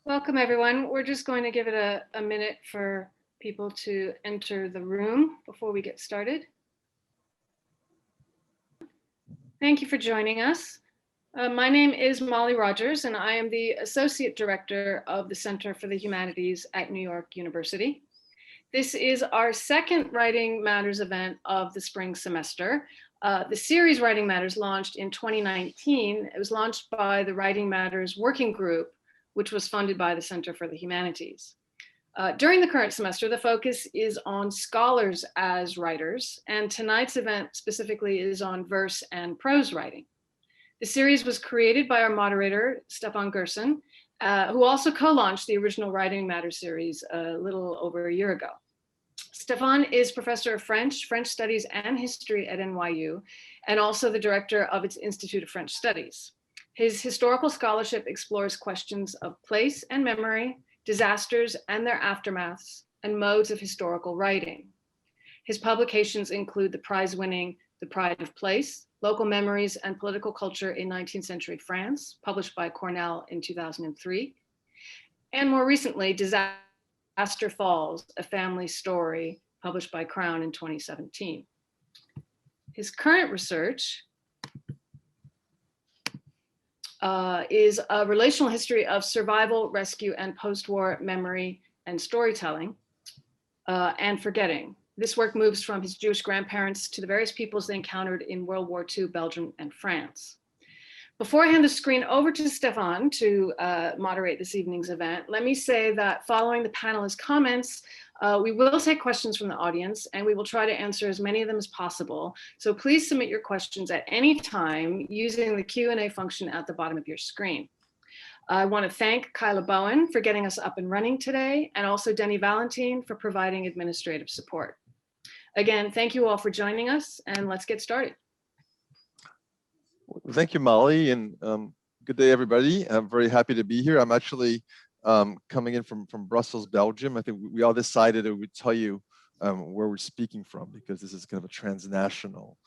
Welcome, everyone. We're just going to give it a minute for people to enter the room before we get started. Thank you for joining us. My name is Molly Rogers, and I am the Associate Director of the Center for the Humanities at New York University. This is our second Writing Matters event of the spring semester. The series Writing Matters launched in 2019. It was launched by the Writing Matters Working Group, which was funded by the Center for the Humanities. During the current semester, the focus is on scholars as writers, and tonight's event specifically is on verse and prose writing. The series was created by our moderator, Stéphane Gerson, who also co-launched the original Writing Matters series a little over a year ago. Stéphane is professor of French Studies and History at NYU, and also the director of its Institute of French Studies. His historical scholarship explores questions of place and memory, disasters and their aftermaths, and modes of historical writing. His publications include the prize-winning The Pride of Place, Local Memories and Political Culture in 19th Century France, published by Cornell in 2003, and more recently, Disaster Falls, A Family Story, published by Crown in 2017. His current research is a relational history of survival, rescue, and post-war memory and storytelling, and forgetting. This work moves from his Jewish grandparents to the various peoples they encountered in World War II, Belgium, and France. Before I hand the screen over to Stéphane to moderate this evening's event, let me say that following the panelists' comments, we will take questions from the audience, and we will try to answer as many of them as possible. So please submit your questions at any time using the Q&A function at the bottom of your screen. I want to thank Kyla Bowen for getting us up and running today, and also Denny Valentine for providing administrative support. Again, thank you all for joining us, and let's get started. Thank you, Molly, and good day, everybody. I'm very happy to be here. I'm actually coming in from Brussels, Belgium. I think we all decided that we'd tell you where we're speaking from, because this is kind of a transnational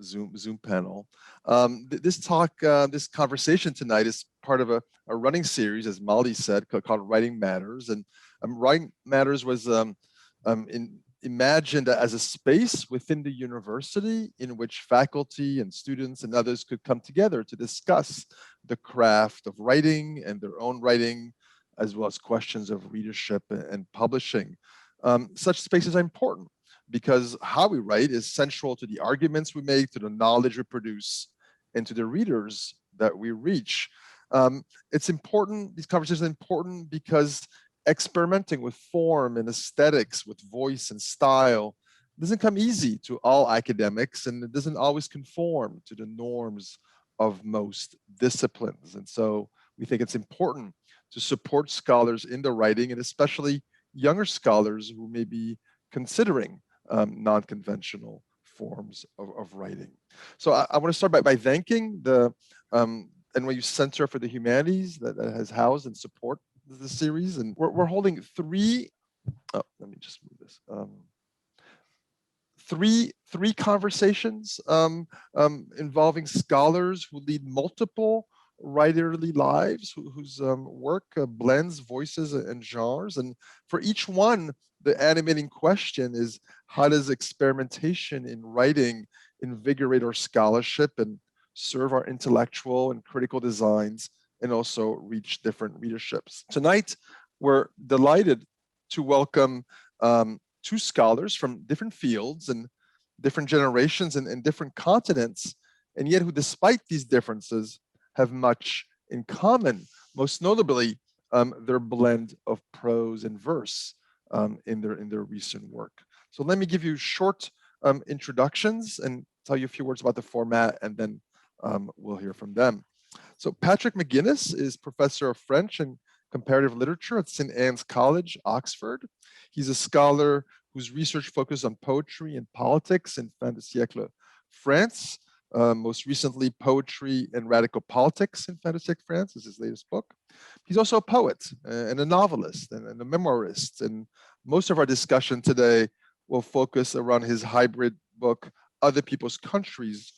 Zoom panel. This conversation tonight is part of a running series, as Molly said, called Writing Matters. And Writing Matters was imagined as a space within the university in which faculty and students and others could come together to discuss the craft of writing and their own writing, as well as questions of readership and publishing. Such spaces are important because how we write is central to the arguments we make, to the knowledge we produce, and to the readers that we reach. It's important, these conversations are important because experimenting with form and aesthetics, with voice and style, doesn't come easy to all academics, and it doesn't always conform to the norms of most disciplines. And so we think it's important to support scholars in the writing, and especially younger scholars who may be considering non-conventional forms of writing. So I want to start by thanking the NYU Center for the Humanities that has housed and support the series, and we're holding three conversations involving scholars who lead multiple writerly lives, whose work blends voices and genres. And for each one, the animating question is, how does experimentation in writing invigorate our scholarship and serve our intellectual and critical designs, and also reach different readerships? Tonight, we're delighted to welcome two scholars from different fields and different generations and different continents, and yet who, despite these differences, have much in common, most notably their blend of prose and verse in their recent work. So let me give you short introductions and tell you a few words about the format, and then we'll hear from them. So Patrick McGuinness is professor of French and Comparative Literature at St. Anne's College, Oxford. He's a scholar whose research focuses on poetry and politics in fin de siècle France. Most recently, Poetry and Radical Politics in fin de siècle France is his latest book. He's also a poet and a novelist and a memoirist. And most of our discussion today will focus around his hybrid book, Other People's Countries,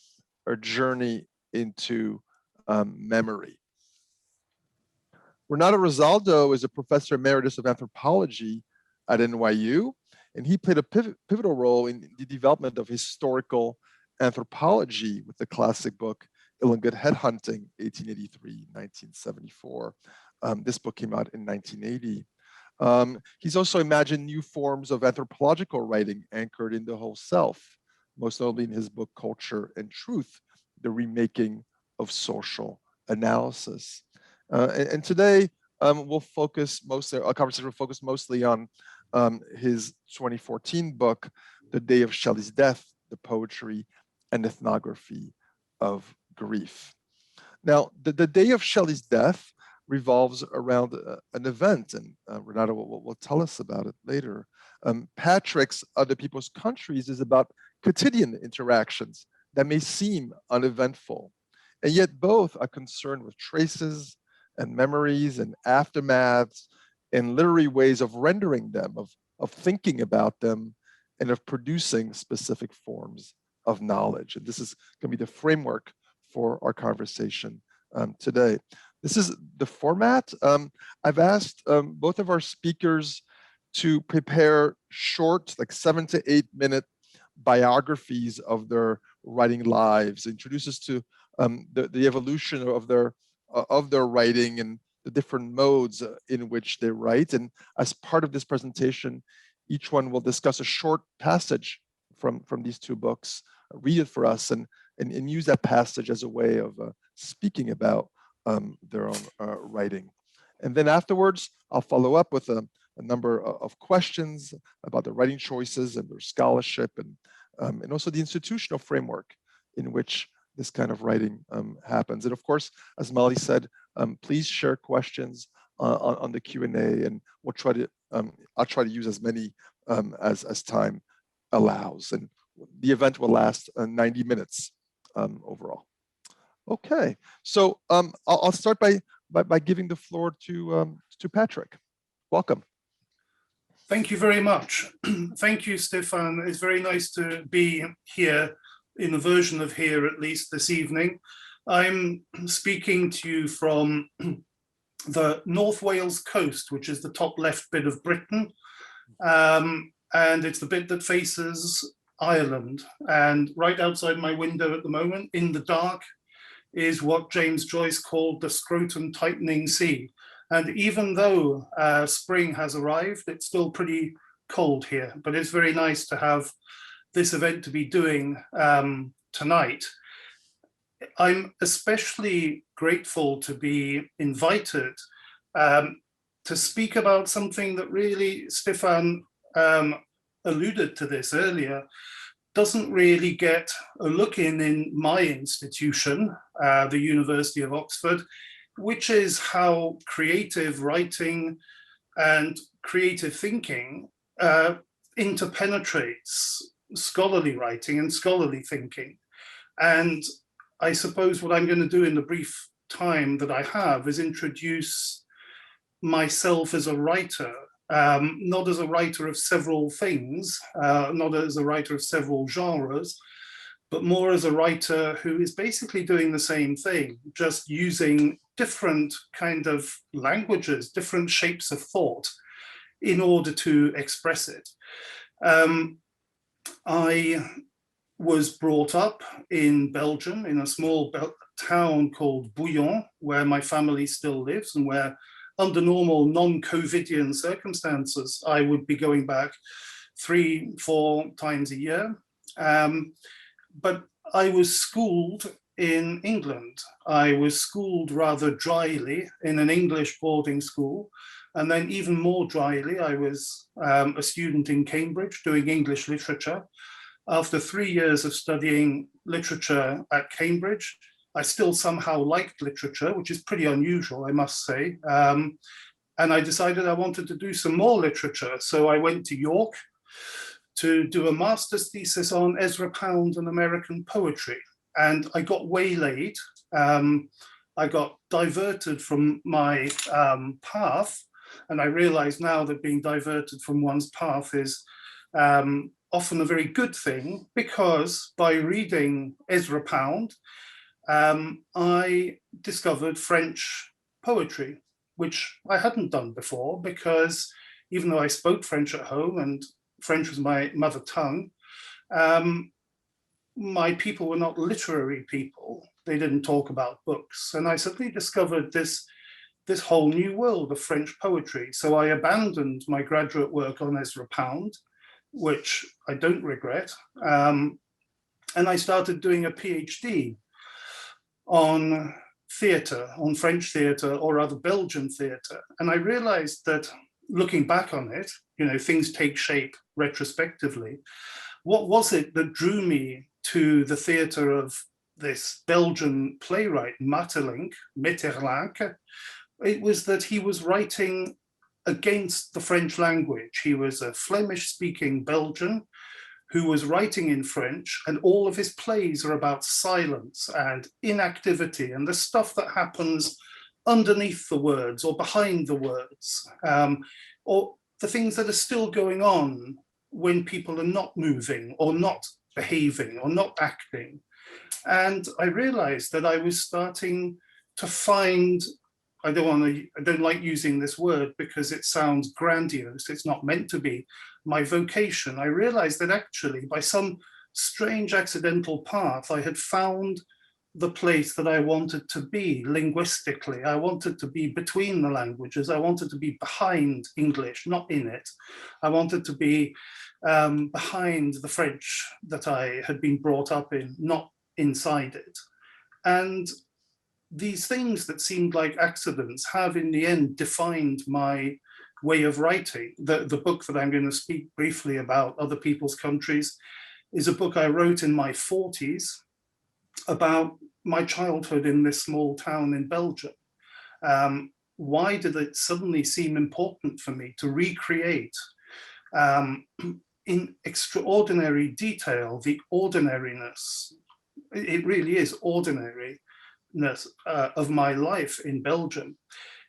A Journey into Memory. Renato Rosaldo is a professor emeritus of anthropology at NYU, and he played a pivotal role in the development of historical anthropology with the classic book Ilongot Headhunting, 1883-1974. This book came out in 1980. He's also imagined new forms of anthropological writing anchored in the whole self, most notably in his book Culture and Truth, the remaking of social analysis. And today, we'll focus mostly, our conversation will focus mostly on his 2014 book, The Day of Shelley's Death, the Poetry and Ethnography of Grief. Now, the day of Shelley's death revolves around an event, and Renato will tell us about it later. Patrick's Other People's Countries is about quotidian interactions that may seem uneventful, and yet both are concerned with traces and memories and aftermaths and literary ways of rendering them, of thinking about them, and of producing specific forms of knowledge. And this is going to be the framework for our conversation today. This is the format. I've asked both of our speakers to prepare short, like 7 to 8 minute biographies of their writing lives, introduce us to the evolution of their writing and the different modes in which they write. And as part of this presentation, each one will discuss a short passage from these two books, read it for us, and use that passage as a way of speaking about their own writing. And then afterwards, I'll follow up with a number of questions about the writing choices and their scholarship, and also the institutional framework in which this kind of writing happens. And of course, as Molly said, please share questions on the Q&A, and we'll try to, I'll try to use as many as time allows. And the event will last 90 minutes overall. Okay, so I'll start by giving the floor to Patrick. Welcome. Thank you very much. Thank you, Stéphane. It's very nice to be here, in a version of here at least this evening. I'm speaking to you from the North Wales coast, which is the top left bit of Britain. And it's the bit that faces Ireland. And right outside my window at the moment, in the dark, is what James Joyce called the scrotum tightening sea. And even though spring has arrived, it's still pretty cold here, but it's very nice to have this event to be doing tonight. I'm especially grateful to be invited to speak about something that really, Stéphane alluded to this earlier, doesn't really get a look in my institution, the University of Oxford, which is how creative writing and creative thinking interpenetrates scholarly writing and scholarly thinking. And I suppose what I'm going to do in the brief time that I have is introduce myself as a writer, not as a writer of several things, not as a writer of several genres, but more as a writer who is basically doing the same thing, just using different kind of languages, different shapes of thought in order to express it. I was brought up in Belgium, in a small town called Bouillon, where my family still lives, and where under normal non-COVIDian circumstances, I would be going back 3-4 times a year. But I was schooled in England. I was schooled rather dryly in an English boarding school. And then even more dryly, I was a student in Cambridge doing English literature. After 3 years of studying literature at Cambridge, I still somehow liked literature, which is pretty unusual, I must say. And I decided I wanted to do some more literature. So I went to York to do a master's thesis on Ezra Pound and American poetry. And I got waylaid. I got diverted from my path. And I realize now that being diverted from one's path is often a very good thing, because by reading Ezra Pound, I discovered French poetry. which I hadn't done before, because even though I spoke French at home and French was my mother tongue, my people were not literary people. They didn't talk about books. And I suddenly discovered this whole new world of French poetry. So I abandoned my graduate work on Ezra Pound, which I don't regret. And I started doing a PhD on theatre, on French theatre, or rather Belgian theatre. And I realized that looking back on it, you know, things take shape retrospectively. What was it that drew me to the theatre of this Belgian playwright, Maeterlinck? It was that he was writing against the French language. He was a Flemish-speaking Belgian who was writing in French, and all of his plays are about silence and inactivity and the stuff that happens underneath the words or behind the words, or the things that are still going on when people are not moving or not behaving or not acting. And I realized that I was starting to find, I don't like using this word because it sounds grandiose, it's not meant to be, my vocation. I realized that actually by some strange accidental path, I had found the place that I wanted to be linguistically. I wanted to be between the languages. I wanted to be behind English, not in it. I wanted to be behind the French that I had been brought up in, not inside it. And these things that seemed like accidents have in the end defined my way of writing. The book that I'm going to speak briefly about, Other People's Countries, is a book I wrote in my 40s about my childhood in this small town in Belgium. Why did it suddenly seem important for me to recreate in extraordinary detail the ordinariness, it really is ordinariness of my life in Belgium?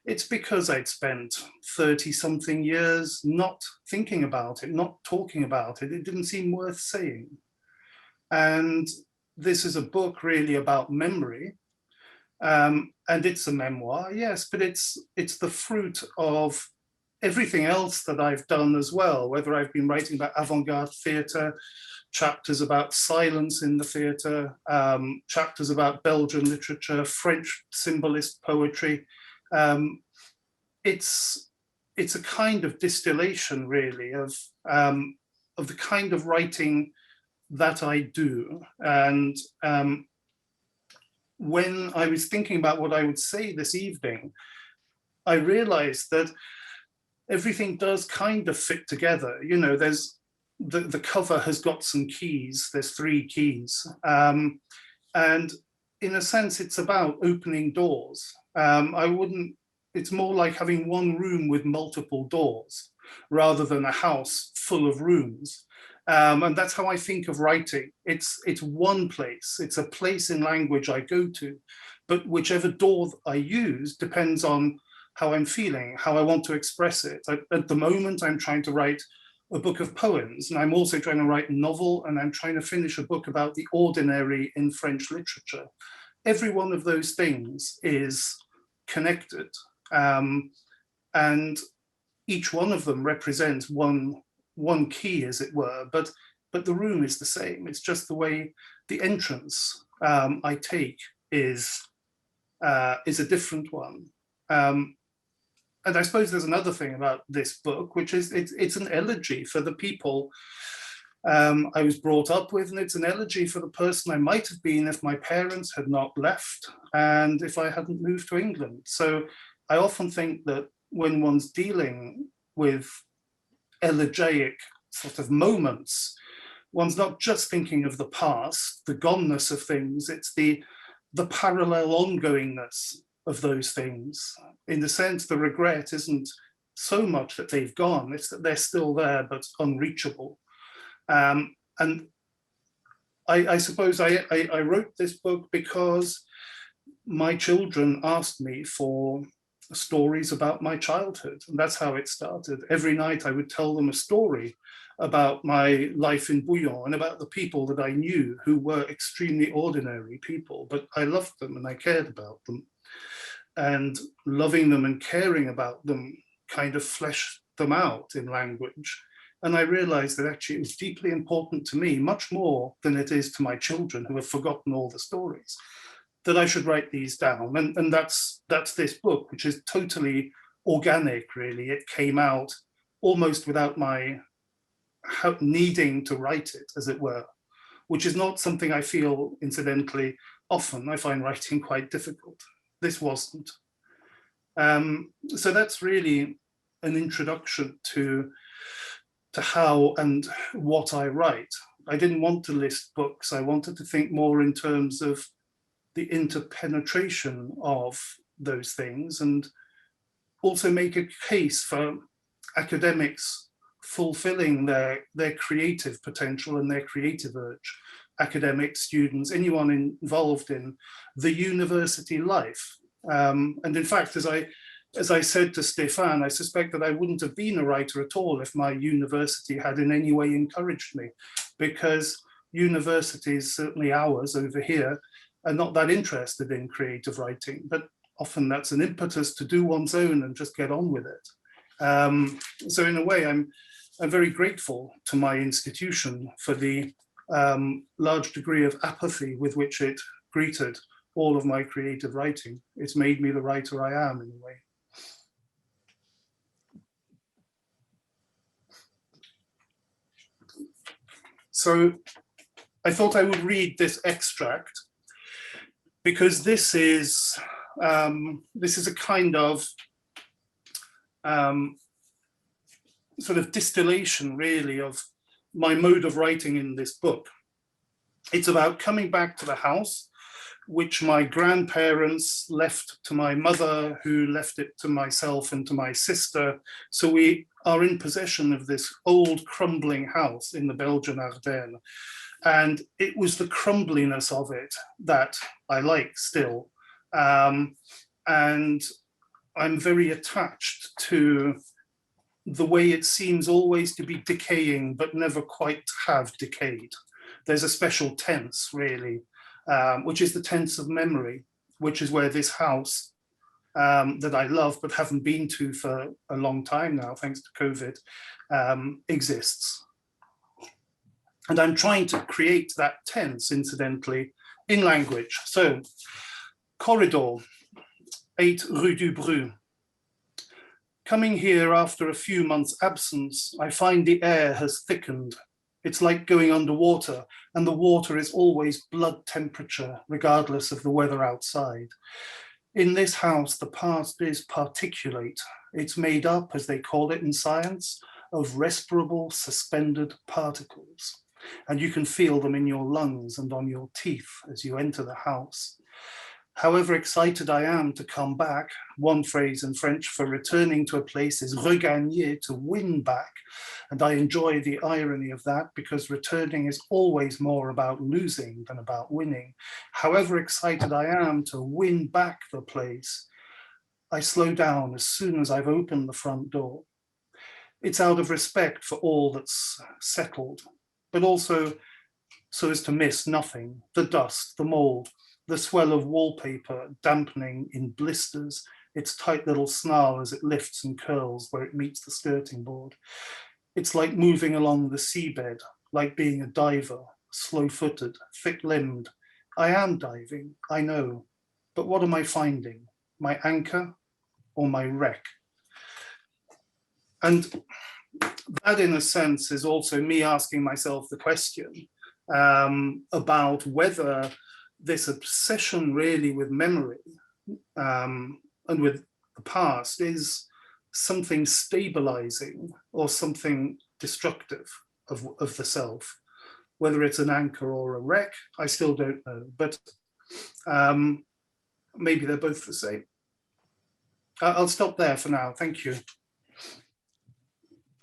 It's because I'd spent 30-something years not thinking about it, not talking about it. It didn't seem worth saying. And this is a book really about memory. And it's a memoir, yes, but it's the fruit of everything else that I've done as well, whether I've been writing about avant-garde theatre, chapters about silence in the theatre, chapters about Belgian literature, French symbolist poetry. It's a kind of distillation, really, of the kind of writing that I do. And when I was thinking about what I would say this evening, I realized that everything does kind of fit together. You know, there's the cover has got some keys. There's 3 keys. And in a sense, it's about opening doors. It's more like having one room with multiple doors rather than a house full of rooms. And that's how I think of writing. It's one place. It's a place in language I go to, but whichever door I use depends on how I'm feeling, how I want to express it. At the moment, I'm trying to write a book of poems, and I'm also trying to write a novel, and I'm trying to finish a book about the ordinary in French literature. Every one of those things is connected, and each one of them represents one key, as it were, but the room is the same. It's just the way the entrance I take is a different one. And I suppose there's another thing about this book, which is it's an elegy for the people I was brought up with, and it's an elegy for the person I might have been if my parents had not left and if I hadn't moved to England. So I often think that when one's dealing with elegiac sort of moments, one's not just thinking of the past, the goneness of things, it's the parallel ongoingness of those things. In the sense, the regret isn't so much that they've gone, it's that they're still there but unreachable. And I suppose I wrote this book because my children asked me for stories about my childhood, and that's how it started. Every night I would tell them a story about my life in Bouillon and about the people that I knew who were extremely ordinary people, but I loved them and I cared about them. and loving them and caring about them kind of fleshed them out in language. And I realized that actually it was deeply important to me, much more than it is to my children who have forgotten all the stories, that I should write these down. And that's this book, which is totally organic, really. It came out almost without my needing to write it, as it were, which is not something I feel, incidentally, often. I find writing quite difficult. This wasn't. So that's really an introduction to how and what I write. I didn't want to list books. I wanted to think more in terms of the interpenetration of those things, and also make a case for academics fulfilling their creative potential and their creative urge. Academics, students, anyone involved in the university life. And in fact, as I said to Stéphane, I suspect that I wouldn't have been a writer at all if my university had in any way encouraged me, because universities, certainly ours over here, are not that interested in creative writing, but often that's an impetus to do one's own and just get on with it. So in a way, I'm very grateful to my institution for the large degree of apathy with which it greeted all of my creative writing. It's made me the writer I am, in a way. So I thought I would read this extract, because this is a kind of sort of distillation, really, of my mode of writing in this book. It's about coming back to the house, which my grandparents left to my mother, who left it to myself and to my sister. So we are in possession of this old crumbling house in the Belgian Ardennes. And it was the crumbliness of it that I like still. And I'm very attached to the way it seems always to be decaying, but never quite have decayed. There's a special tense, really, which is the tense of memory, which is where this house that I love but haven't been to for a long time now, thanks to COVID, exists. And I'm trying to create that tense, incidentally, in language. So, corridor, 8 Rue du Bru. Coming here after a few months' absence, I find the air has thickened. It's like going underwater, and the water is always blood temperature, regardless of the weather outside. In this house, the past is particulate. It's made up, as they call it in science, of respirable suspended particles. And you can feel them in your lungs and on your teeth as you enter the house. However excited I am to come back, one phrase in French for returning to a place is regagner, to win back. And I enjoy the irony of that, because returning is always more about losing than about winning. However excited I am to win back the place, I slow down as soon as I've opened the front door. It's out of respect for all that's settled, but also so as to miss nothing, the dust, the mold, the swell of wallpaper dampening in blisters, its tight little snarl as it lifts and curls where it meets the skirting board. It's like moving along the seabed, like being a diver, slow-footed, thick-limbed. I am diving, I know, but what am I finding? My anchor or my wreck? And that, in a sense, is also me asking myself the question about whether this obsession really with memory and with the past is something stabilizing or something destructive of the self. Whether it's an anchor or a wreck, I still don't know, but maybe they're both the same. I'll stop there for now. Thank you.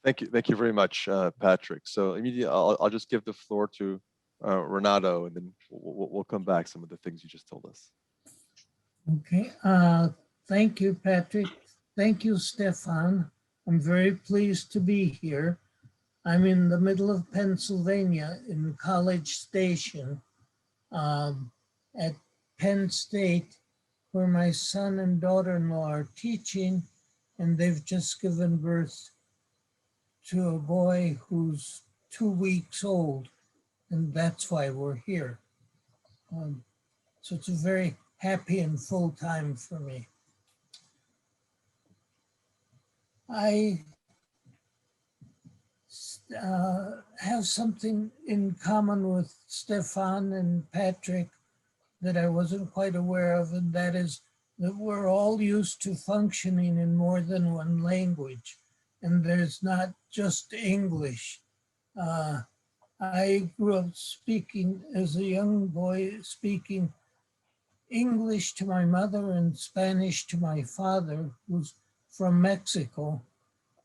Thank you very much, Patrick. So immediately, I'll just give the floor to Renato, and then we'll come back some of the things you just told us. Okay, thank you, Patrick. Thank you, Stéphane. I'm very pleased to be here. I'm in the middle of Pennsylvania in College Station at Penn State where my son and daughter-in-law are teaching, and they've just given birth to a boy who's 2 weeks old, and that's why we're here. So it's a very happy and full time for me. I have something in common with Stéphane and Patrick that I wasn't quite aware of, and that is that we're all used to functioning in more than one language, and there's not just English. I grew up speaking, as a young boy, speaking English to my mother and Spanish to my father, who's from Mexico.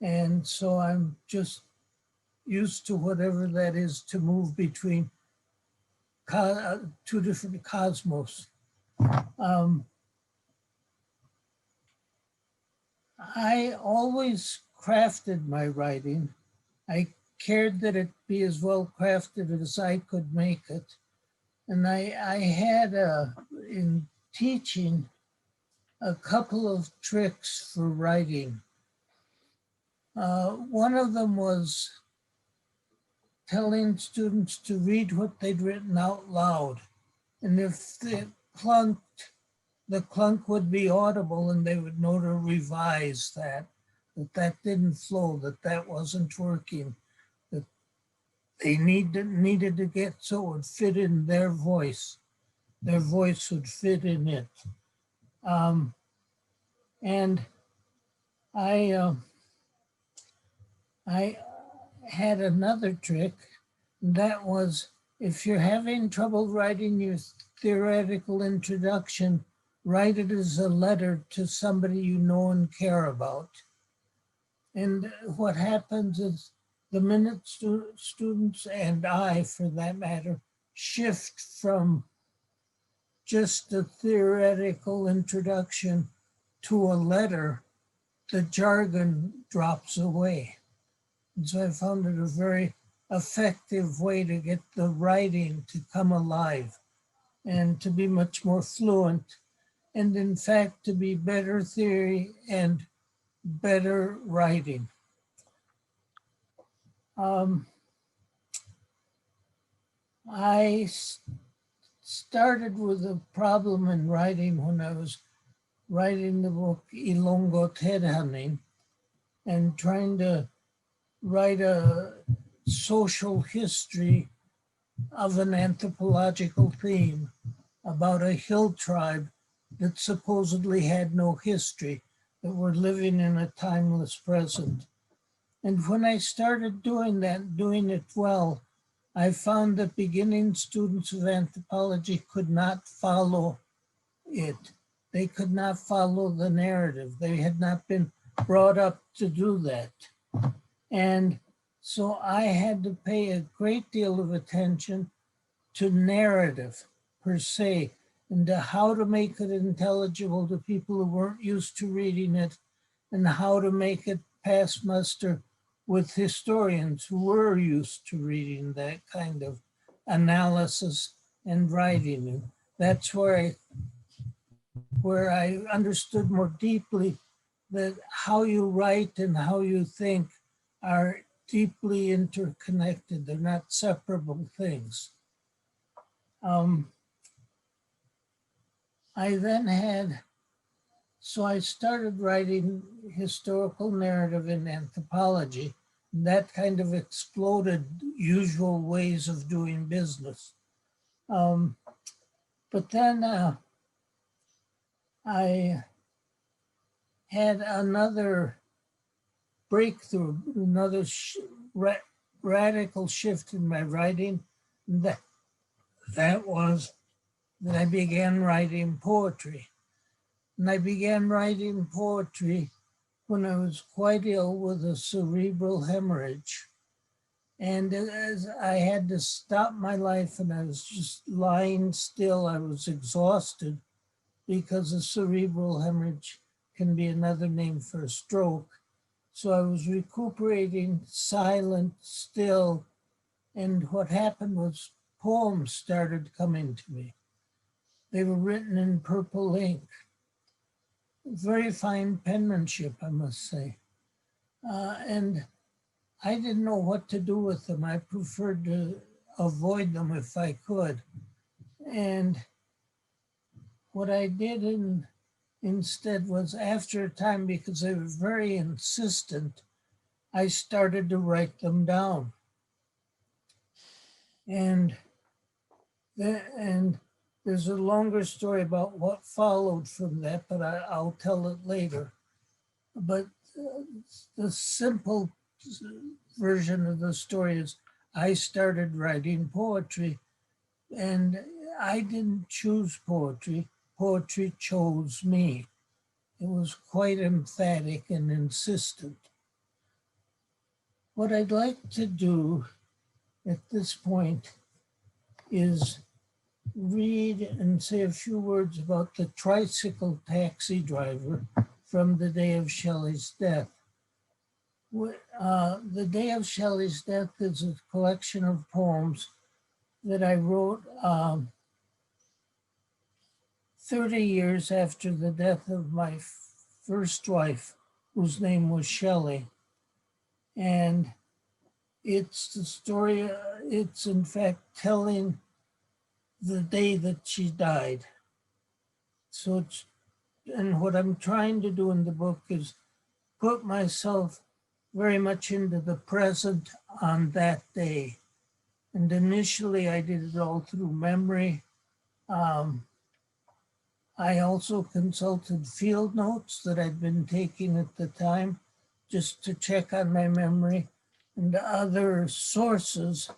And so I'm just used to whatever that is to move between two different cosmos. I always crafted my writing. I cared that it be as well crafted as I could make it. And I had, in teaching, a couple of tricks for writing. One of them was telling students to read what they'd written out loud. And if it clunked, the clunk would be audible and they would know to revise that that didn't flow, that wasn't working, that they needed to get so it would fit in their voice would fit in it. And I had another trick, and that was if you're having trouble writing your theoretical introduction, write it as a letter to somebody you know and care about. And what happens is the minute students, and I for that matter, shift from just a theoretical introduction to a letter, the jargon drops away. And so I found it a very effective way to get the writing to come alive and to be much more fluent, and in fact to be better theory and better writing. I started with a problem in writing when I was writing the book Ilongot Headhunting and trying to write a social history of an anthropological theme about a hill tribe that supposedly had no history, that were living in a timeless present. And when I started doing that, doing it well, I found that beginning students of anthropology could not follow it. They could not follow the narrative. They had not been brought up to do that. And so I had to pay a great deal of attention to narrative per se, and to how to make it intelligible to people who weren't used to reading it, and how to make it pass muster with historians who were used to reading that kind of analysis and writing. And that's where I understood more deeply that how you write and how you think are deeply interconnected. They're not separable things. I started writing historical narrative in anthropology, and that kind of exploded usual ways of doing business. But then I had another breakthrough, another radical shift in my writing. That was that I began writing poetry. And I began writing poetry when I was quite ill with a cerebral hemorrhage. And as I had to stop my life and I was just lying still, I was exhausted because a cerebral hemorrhage can be another name for a stroke. So I was recuperating, silent, still. And what happened was poems started coming to me. They were written in purple ink. very fine penmanship, I must say. And I didn't know what to do with them. I preferred to avoid them if I could. And what I did instead was, after a time, because they were very insistent, I started to write them down. And there's a longer story about what followed from that, but I'll tell it later. But the simple version of the story is, I started writing poetry, and I didn't choose poetry. Poetry chose me. It was quite emphatic and insistent. What I'd like to do at this point is read and say a few words about the tricycle taxi driver from the day of Shelley's death. The day of Shelley's death is a collection of poems that I wrote 30 years after the death of my first wife, whose name was Shelley. And it's the story, it's in fact telling the day that she died. So and what I'm trying to do in the book is put myself very much into the present on that day. And initially I did it all through memory. I also consulted field notes that I'd been taking at the time just to check on my memory, and other sources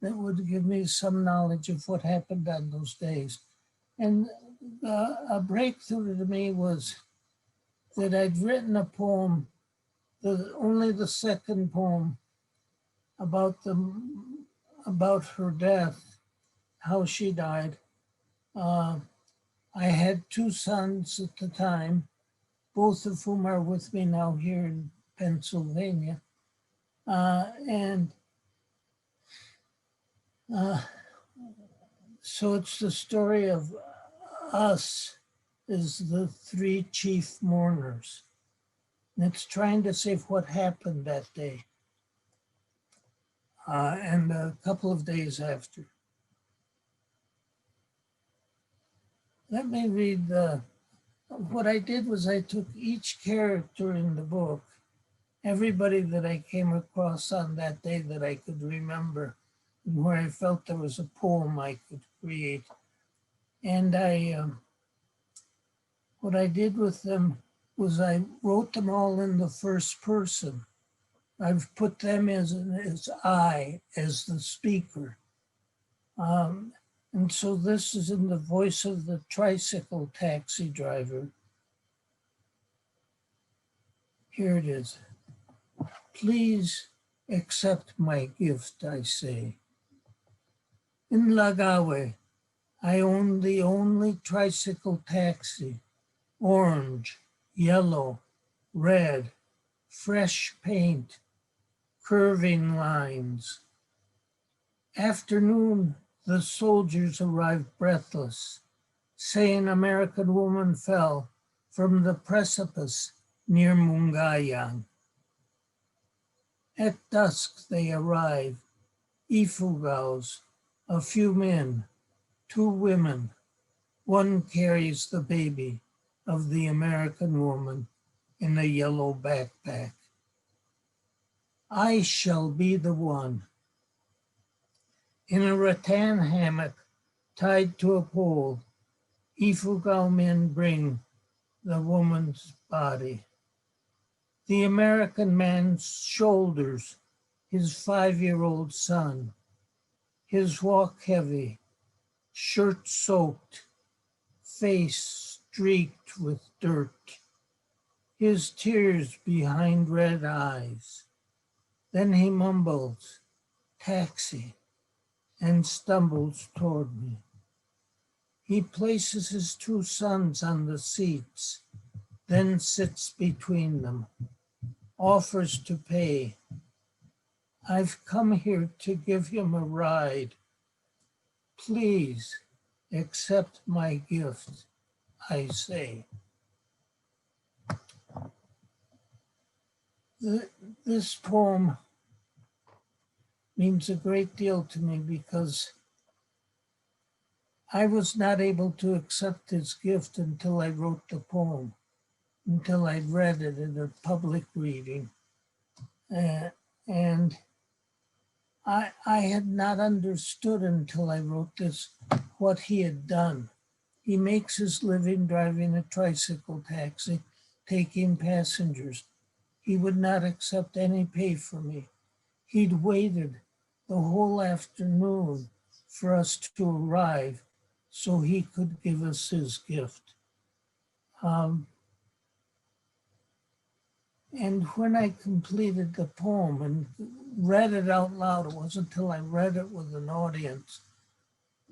that would give me some knowledge of what happened on those days. And a breakthrough to me was that I'd written a poem, only the second poem, about her death, how she died. I had two sons at the time, both of whom are with me now here in Pennsylvania. So it's the story of us as the three chief mourners. And it's trying to say what happened that day and a couple of days after. Let me read what I did was I took each character in the book, everybody that I came across on that day that I could remember, and where I felt there was a poem I could create. And what I did with them was I wrote them all in the first person. I've put them as I, as the speaker. And so this is in the voice of the tricycle taxi driver. Here it is. Please accept my gift, I say. In Lagawe, I own the only tricycle taxi, orange, yellow, red, fresh paint, curving lines. Afternoon, the soldiers arrived breathless, say an American woman fell from the precipice near Mungayang. At dusk they arrive, Ifugaos, a few men, 2 women. One carries the baby of the American woman in a yellow backpack. I shall be the one. In a rattan hammock tied to a pole, Ifugao men bring the woman's body. The American man shoulders his 5-year-old son, his walk heavy, shirt soaked, face streaked with dirt, his tears behind red eyes. Then he mumbles, taxi, and stumbles toward me. He places his 2 sons on the seats, then sits between them, offers to pay. I've come here to give him a ride. Please accept my gift, I say. This poem means a great deal to me because I was not able to accept his gift until I wrote the poem, until I read it in a public reading. And I had not understood until I wrote this what he had done. He makes his living driving a tricycle taxi, taking passengers. He would not accept any pay for me. He'd waited the whole afternoon for us to arrive so he could give us his gift. And when I completed the poem and read it out loud, it wasn't until I read it with an audience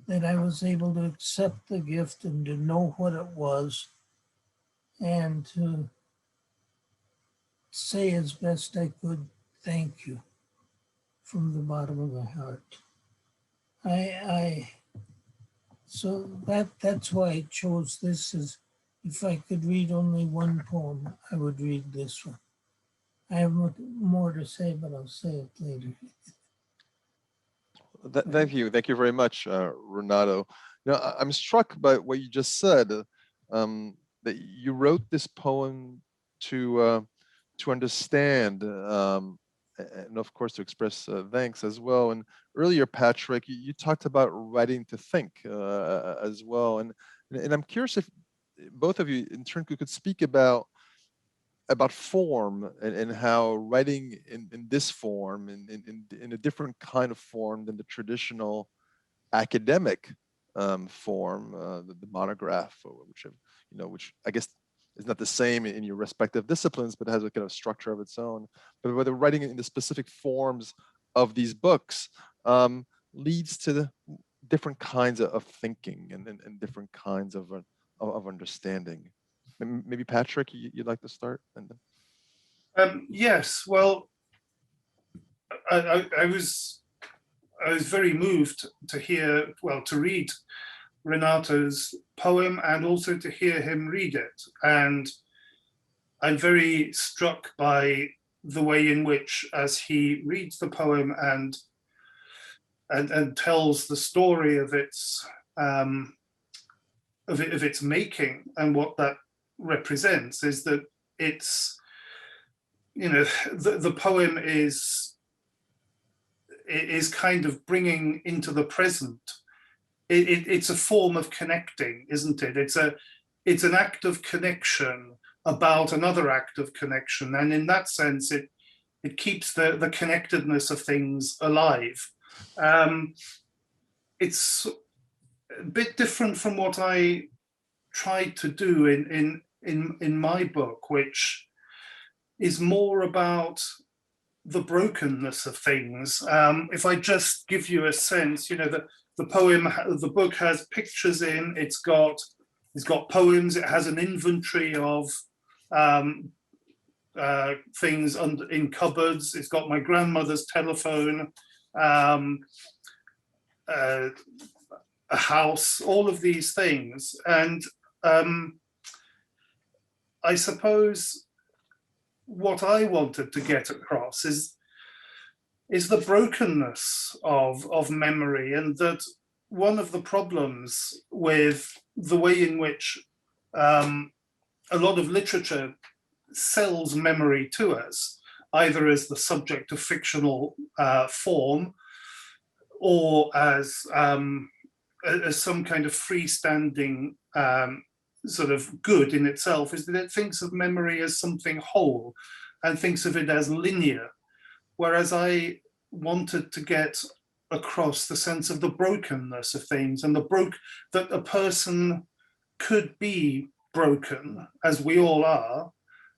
that I was able to accept the gift and to know what it was and to say as best I could, thank you from the bottom of my heart. So that's why I chose this. As if I could read only one poem, I would read this one. I have more to say, but I'll say it later. Thank you very much, Renato. I'm struck by what you just said. That you wrote this poem to understand, and of course to express thanks as well. And earlier, Patrick, you talked about writing to think as well. And I'm curious if both of you, in turn, could speak about form and how writing in this form, in a different kind of form than the traditional academic form, the monograph, which I guess is not the same in your respective disciplines, but has a kind of structure of its own. But whether writing in the specific forms of these books leads to the different kinds of thinking and different kinds of understanding. Maybe Patrick, you'd like to start? And then... Yes, well, I was very moved to read Renato's poem and also to hear him read it. And I'm very struck by the way in which, as he reads the poem and tells the story of its making and what that represents, is that it's, the poem is kind of bringing into the present. It's a form of connecting, isn't it? It's an act of connection about another act of connection, and in that sense, it keeps the connectedness of things alive. It's a bit different from what I tried to do in my book, which is more about the brokenness of things. If I just give you a sense, that the book has pictures in, it's got poems, it has an inventory of things in cupboards, it's got my grandmother's telephone, a house, all of these things. And I suppose what I wanted to get across is the brokenness of memory, and that one of the problems with the way in which a lot of literature sells memory to us, either as the subject of fictional form or as some kind of freestanding sort of good in itself, is that it thinks of memory as something whole and thinks of it as linear. Whereas I wanted to get across the sense of the brokenness of things, and that a person could be broken, as we all are,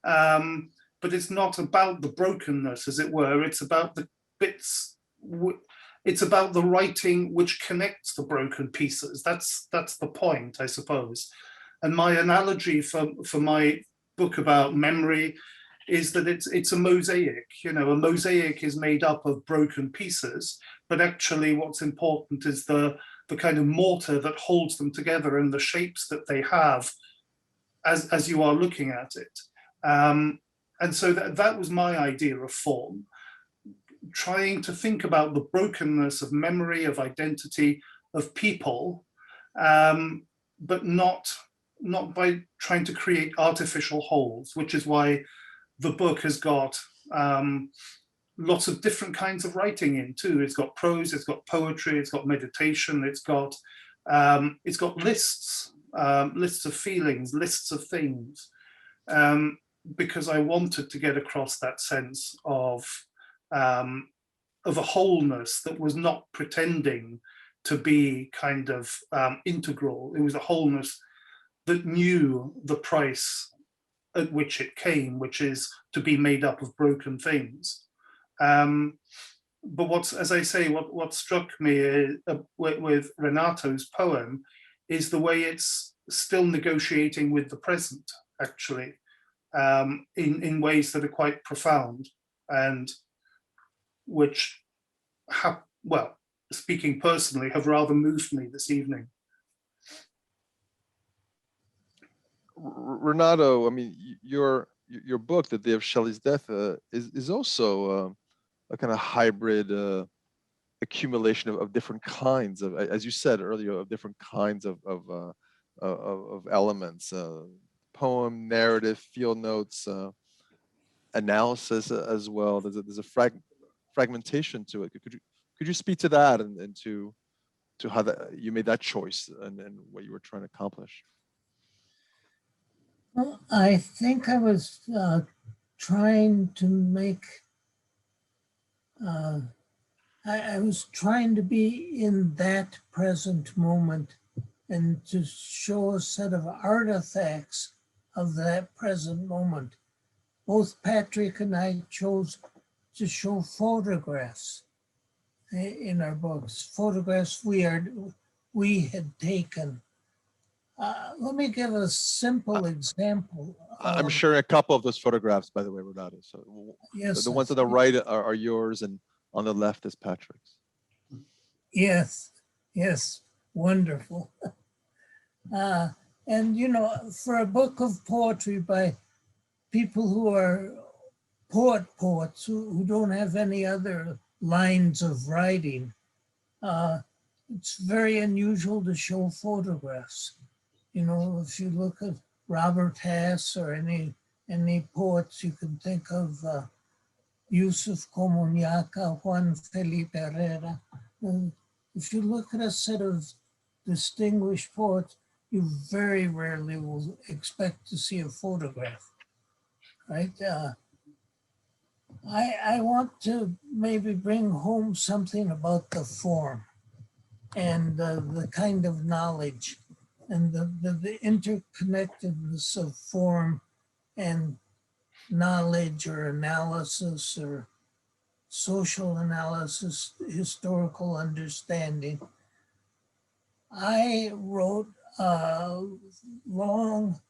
but it's not about the brokenness, as it were. It's about the bits. It's about the writing which connects the broken pieces. That's the point, I suppose. And my analogy for my book about memory is that it's a mosaic. A mosaic is made up of broken pieces, but actually what's important is the kind of mortar that holds them together and the shapes that they have as you are looking at it. And so that was my idea of form, trying to think about the brokenness of memory, of identity, of people, but not by trying to create artificial wholes, which is why the book has got lots of different kinds of writing in too. It's got prose, it's got poetry, it's got meditation, it's got lists, lists of feelings, lists of things, because I wanted to get across that sense of a wholeness that was not pretending to be kind of integral. It was a wholeness that knew the price at which it came, which is to be made up of broken things. But as I say, what struck me with Renato's poem is the way it's still negotiating with the present, actually, in ways that are quite profound, and which have, well, speaking personally, have rather moved me this evening. Renato, I mean, your book, The Day of Shelley's Death, is also a kind of hybrid accumulation of different kinds of, as you said earlier, of different kinds of elements: poem, narrative, field notes, analysis as well. There's a fragmentation to it. Could you speak to that and to how you made that choice and what you were trying to accomplish? Well, I think I was trying to make, I was trying to be in that present moment and to show a set of artifacts of that present moment. Both Patrick and I chose to show photographs in our books, photographs we had taken. Let me give a simple example. I'm sharing a couple of those photographs, by the way, Renato. So yes, the ones on the right are yours, and on the left is Patrick's. Yes, yes, wonderful. And you know, for a book of poetry by people who are poets who don't have any other lines of writing, it's very unusual to show photographs. You know, if you look at Robert Hass or any poets, you can think of Yusuf Comunyaca, Juan Felipe Herrera. If you look at a set of distinguished poets, you very rarely will expect to see a photograph, right? I want to maybe bring home something about the form and the kind of knowledge and the interconnectedness of form and knowledge or analysis or social analysis, historical understanding. I wrote a long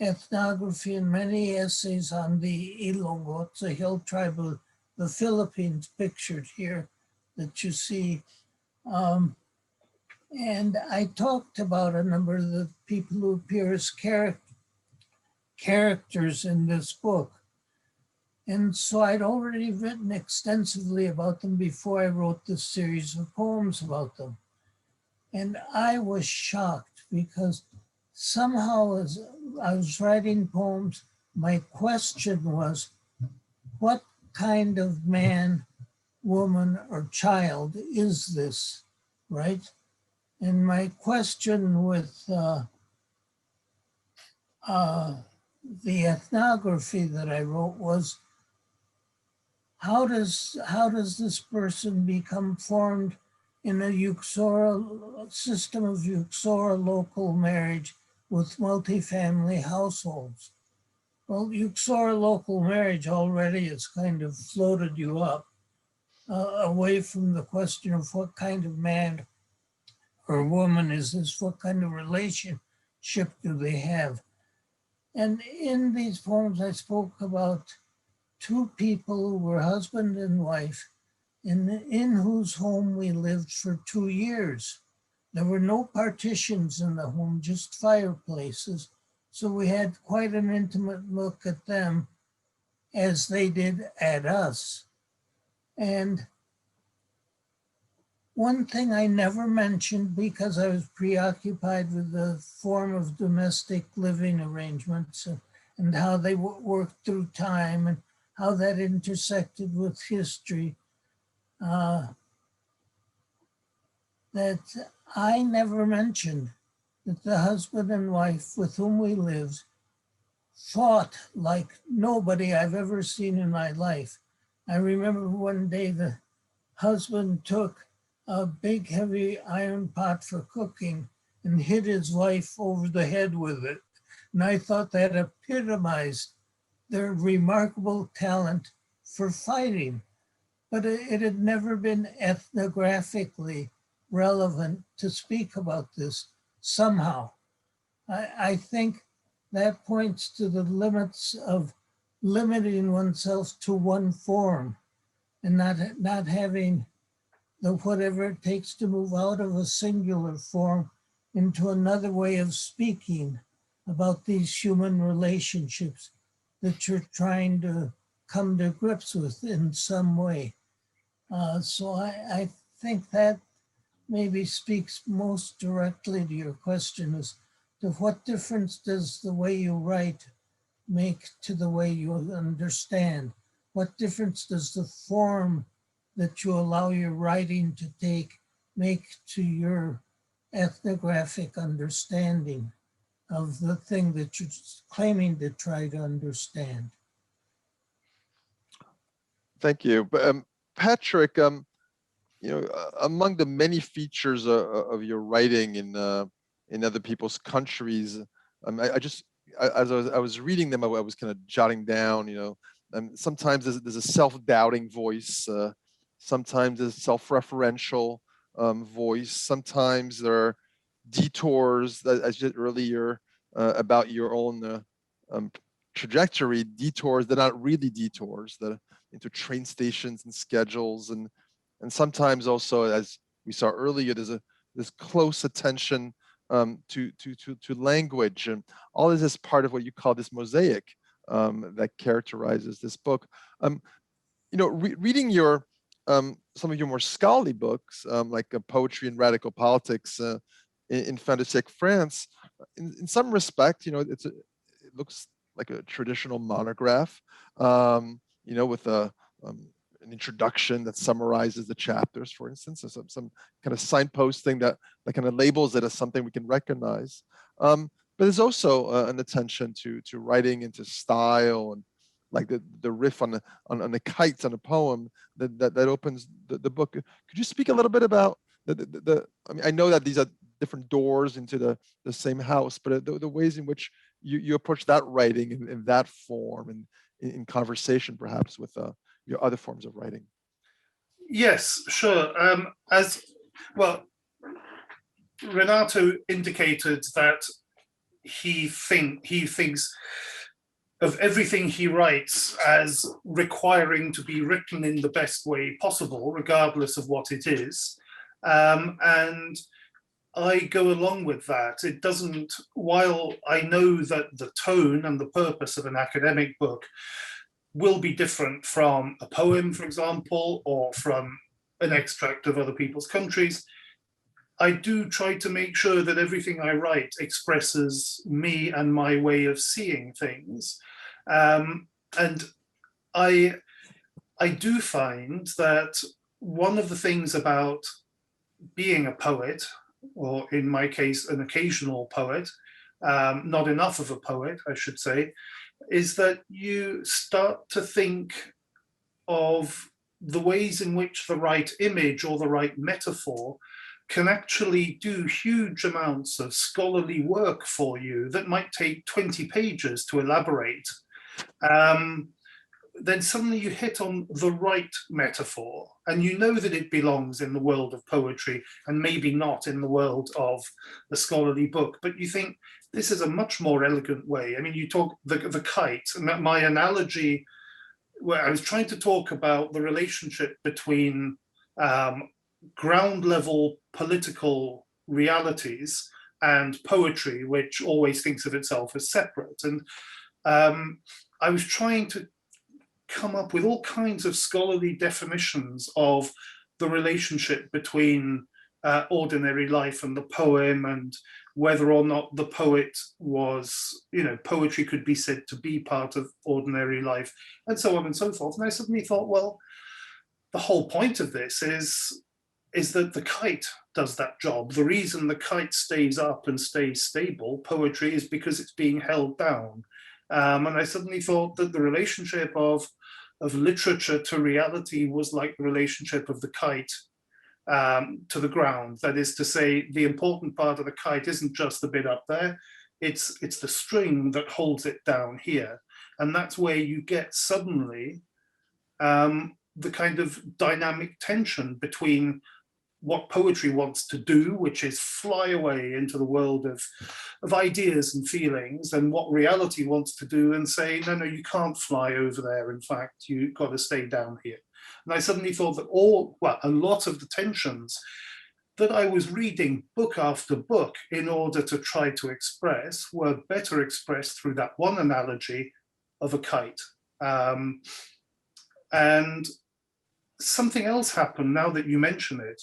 ethnography and many essays on the Ilongot, a hill tribe of the Philippines, pictured here that you see. And I talked about a number of the people who appear as characters in this book. And so I'd already written extensively about them before I wrote this series of poems about them. And I was shocked because somehow as I was writing poems, my question was, what kind of man, woman, or child is this, right? And my question with the ethnography that I wrote was, how does this person become formed in a system of Uxora local marriage with multifamily households? Well, Uxora local marriage already has kind of floated you up away from the question of what kind of man or woman is this, what kind of relationship do they have? And in these poems, I spoke about two people who were husband and wife in whose home we lived for 2 years. There were no partitions in the home, just fireplaces. So we had quite an intimate look at them as they did at us. And one thing I never mentioned, because I was preoccupied with the form of domestic living arrangements and how they worked through time and how that intersected with history, that I never mentioned that the husband and wife with whom we lived fought like nobody I've ever seen in my life. I remember one day the husband took a big heavy iron pot for cooking and hit his wife over the head with it. And I thought that epitomized their remarkable talent for fighting. But it had never been ethnographically relevant to speak about this somehow. I think that points to the limits of limiting oneself to one form and not having the whatever it takes to move out of a singular form into another way of speaking about these human relationships that you're trying to come to grips with in some way. So I think that maybe speaks most directly to your question as to what difference does the way you write make to the way you understand? What difference does the form that you allow your writing to take make to your ethnographic understanding of the thing that you're claiming to try to understand? Thank you. But Patrick, among the many features of your writing in other people's countries, as I was reading them, I was kind of jotting down, and sometimes there's a self-doubting voice, sometimes there's self-referential voice, sometimes there are detours, as you said earlier, about your own trajectory, detours, they're not really detours, that into train stations and schedules, and sometimes also, as we saw earlier, there's this close attention to language, and all this is part of what you call this mosaic that characterizes this book. Reading your some of your more scholarly books, like Poetry and Radical Politics in fin de siècle France, in some respect, it looks like a traditional monograph, with an introduction that summarizes the chapters, for instance, or some kind of signposting that kind of labels it as something we can recognize. But there's also an attention to writing into style, and like the riff on the kites on a poem that opens the book. Could you speak a little bit about I mean, I know that these are different doors into the same house, but the ways in which you approach that writing in that form, and in conversation perhaps with your other forms of writing. Yes, sure. As well, Renato indicated that he thinks of everything he writes as requiring to be written in the best way possible, regardless of what it is. And I go along with that. It doesn't, while I know that the tone and the purpose of an academic book will be different from a poem, for example, or from an extract of other people's countries, I do try to make sure that everything I write expresses me and my way of seeing things. And I do find that one of the things about being a poet, or in my case, an occasional poet, not enough of a poet, I should say, is that you start to think of the ways in which the right image or the right metaphor can actually do huge amounts of scholarly work for you that might take 20 pages to elaborate. Then suddenly you hit on the right metaphor, and you know that it belongs in the world of poetry and maybe not in the world of the scholarly book, but you think this is a much more elegant way. I mean, you talk the kite, and that my analogy, where I was trying to talk about the relationship between ground level political realities and poetry, which always thinks of itself as separate. And I was trying to come up with all kinds of scholarly definitions of the relationship between ordinary life and the poem, and whether or not the poet was, poetry could be said to be part of ordinary life, and so on and so forth. And I suddenly thought, well, the whole point of this is that the kite does that job. The reason the kite stays up and stays stable, poetry, is because it's being held down. And I suddenly thought that the relationship of literature to reality was like the relationship of the kite to the ground. That is to say, the important part of the kite isn't just the bit up there, it's the string that holds it down here. And that's where you get suddenly the kind of dynamic tension between what poetry wants to do, which is fly away into the world of ideas and feelings, and what reality wants to do and say, no, you can't fly over there. In fact, you've got to stay down here. And I suddenly thought that a lot of the tensions that I was reading book after book in order to try to express were better expressed through that one analogy of a kite. And something else happened now that you mention it.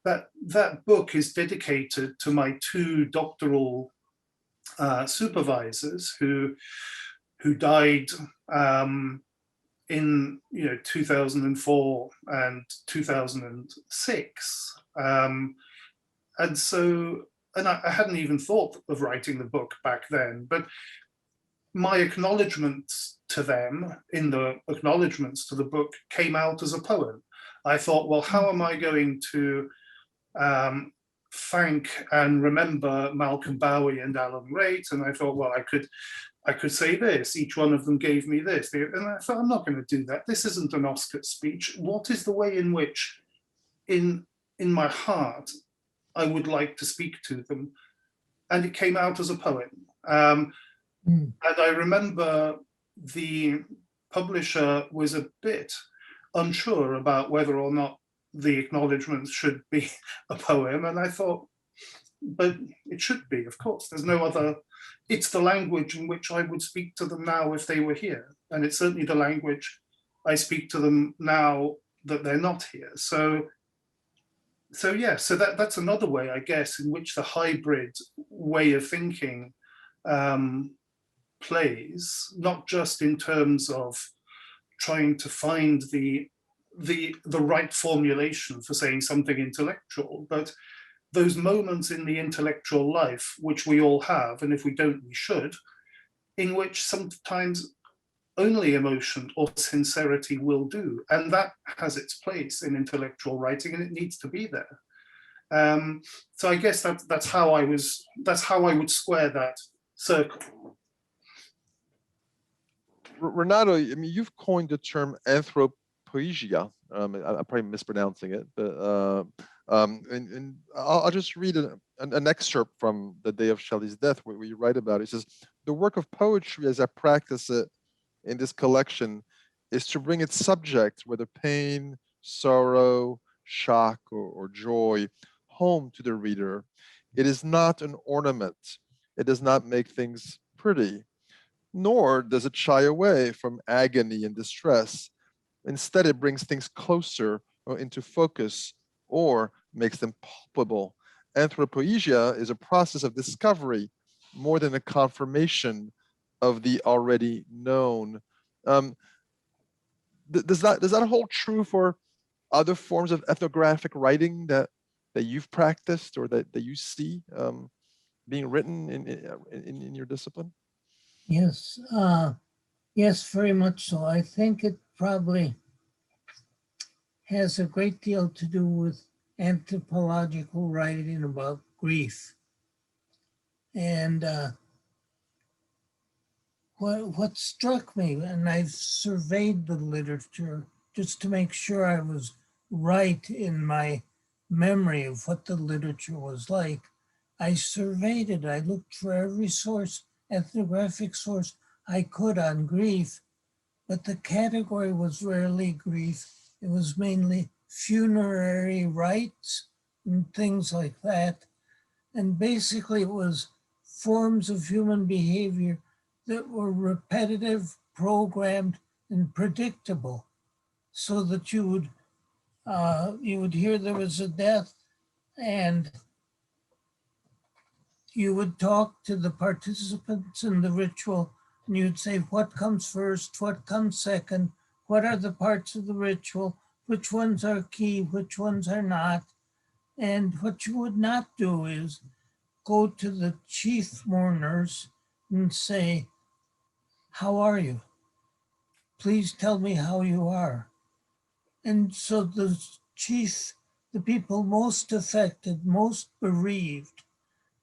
That book is dedicated to my two doctoral supervisors who died in 2004 and 2006, and I hadn't even thought of writing the book back then, but my acknowledgements to them in the acknowledgements to the book came out as a poem. I thought, well, how am I going to thank and remember Malcolm Bowie and Alan Raitt? And I thought, well, I could say this, each one of them gave me this. And I thought, I'm not going to do that. This isn't an Oscar speech. What is the way in which, in my heart, I would like to speak to them? And it came out as a poem. And I remember the publisher was a bit unsure about whether or not the acknowledgements should be a poem. And I thought, but it should be, of course. There's no other, it's the language in which I would speak to them now if they were here. And it's certainly the language I speak to them now that they're not here. So that's another way, I guess, in which the hybrid way of thinking plays, not just in terms of trying to find the right formulation for saying something intellectual, but those moments in the intellectual life, which we all have, and if we don't, we should, in which sometimes only emotion or sincerity will do, and that has its place in intellectual writing, and it needs to be there. So I guess that's how I would square that circle. Renato, I mean, you've coined the term anthropologia. I'm probably mispronouncing it, but and I'll just read an excerpt from The Day of Shelley's Death, where you write about it. It says, "The work of poetry, as I practice it in this collection, is to bring its subject, whether pain, sorrow, shock, or joy, home to the reader. It is not an ornament. It does not make things pretty, nor does it shy away from agony and distress. Instead, it brings things closer or into focus, or makes them palpable. Anthropologia is a process of discovery more than a confirmation of the already known." Does that hold true for other forms of ethnographic writing that you've practiced or that you see being written in your discipline? Yes, yes, very much so. I think it probably has a great deal to do with anthropological writing about grief. And what struck me, and I've surveyed the literature just to make sure I was right in my memory of what the literature was like. I surveyed it. I looked for every source, ethnographic source I could on grief, but the category was rarely grief. It was mainly funerary rites and things like that. And basically it was forms of human behavior that were repetitive, programmed, and predictable, so that you would hear there was a death, and you would talk to the participants in the ritual, and you'd say, what comes first, what comes second, what are the parts of the ritual, which ones are key, which ones are not. And what you would not do is go to the chief mourners and say, how are you? Please tell me how you are. And so the people most affected, most bereaved,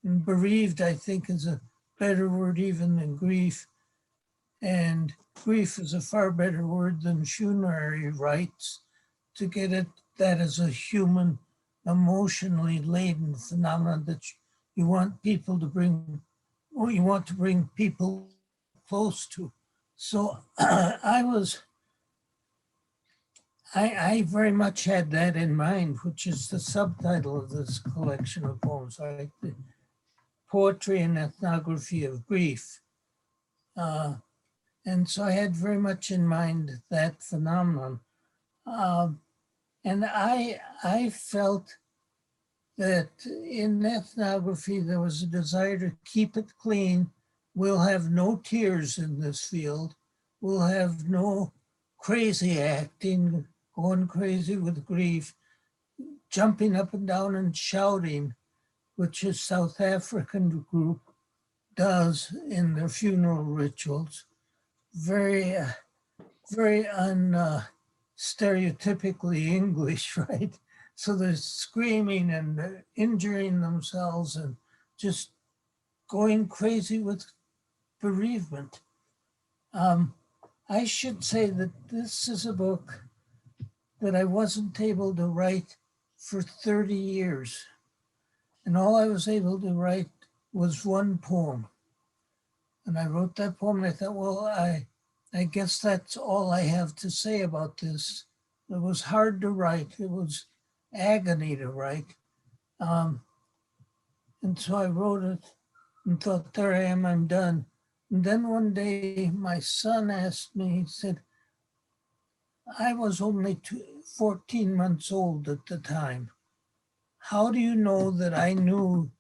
and bereaved, I think, is a better word even than grief. And grief is a far better word than funerary rites, to get at that as a human, emotionally laden phenomenon that you want people to bring, or you want to bring people close to. So I very much had that in mind, which is the subtitle of this collection of poems, right? The Poetry and Ethnography of Grief. And so I had very much in mind that phenomenon. And I felt that in ethnography, there was a desire to keep it clean. We'll have no tears in this field. We'll have no crazy acting, going crazy with grief, jumping up and down and shouting, which a South African group does in their funeral rituals. Very, very stereotypically English, right? So they're screaming and injuring themselves and just going crazy with bereavement. I should say that this is a book that I wasn't able to write for 30 years. And all I was able to write was one poem. And I wrote that poem and I thought, well, I guess that's all I have to say about this. It was hard to write. It was agony to write. And so I wrote it and thought, there I am, I'm done. And then one day my son asked me, he said, I was only 14 months old at the time. How do you know that I knew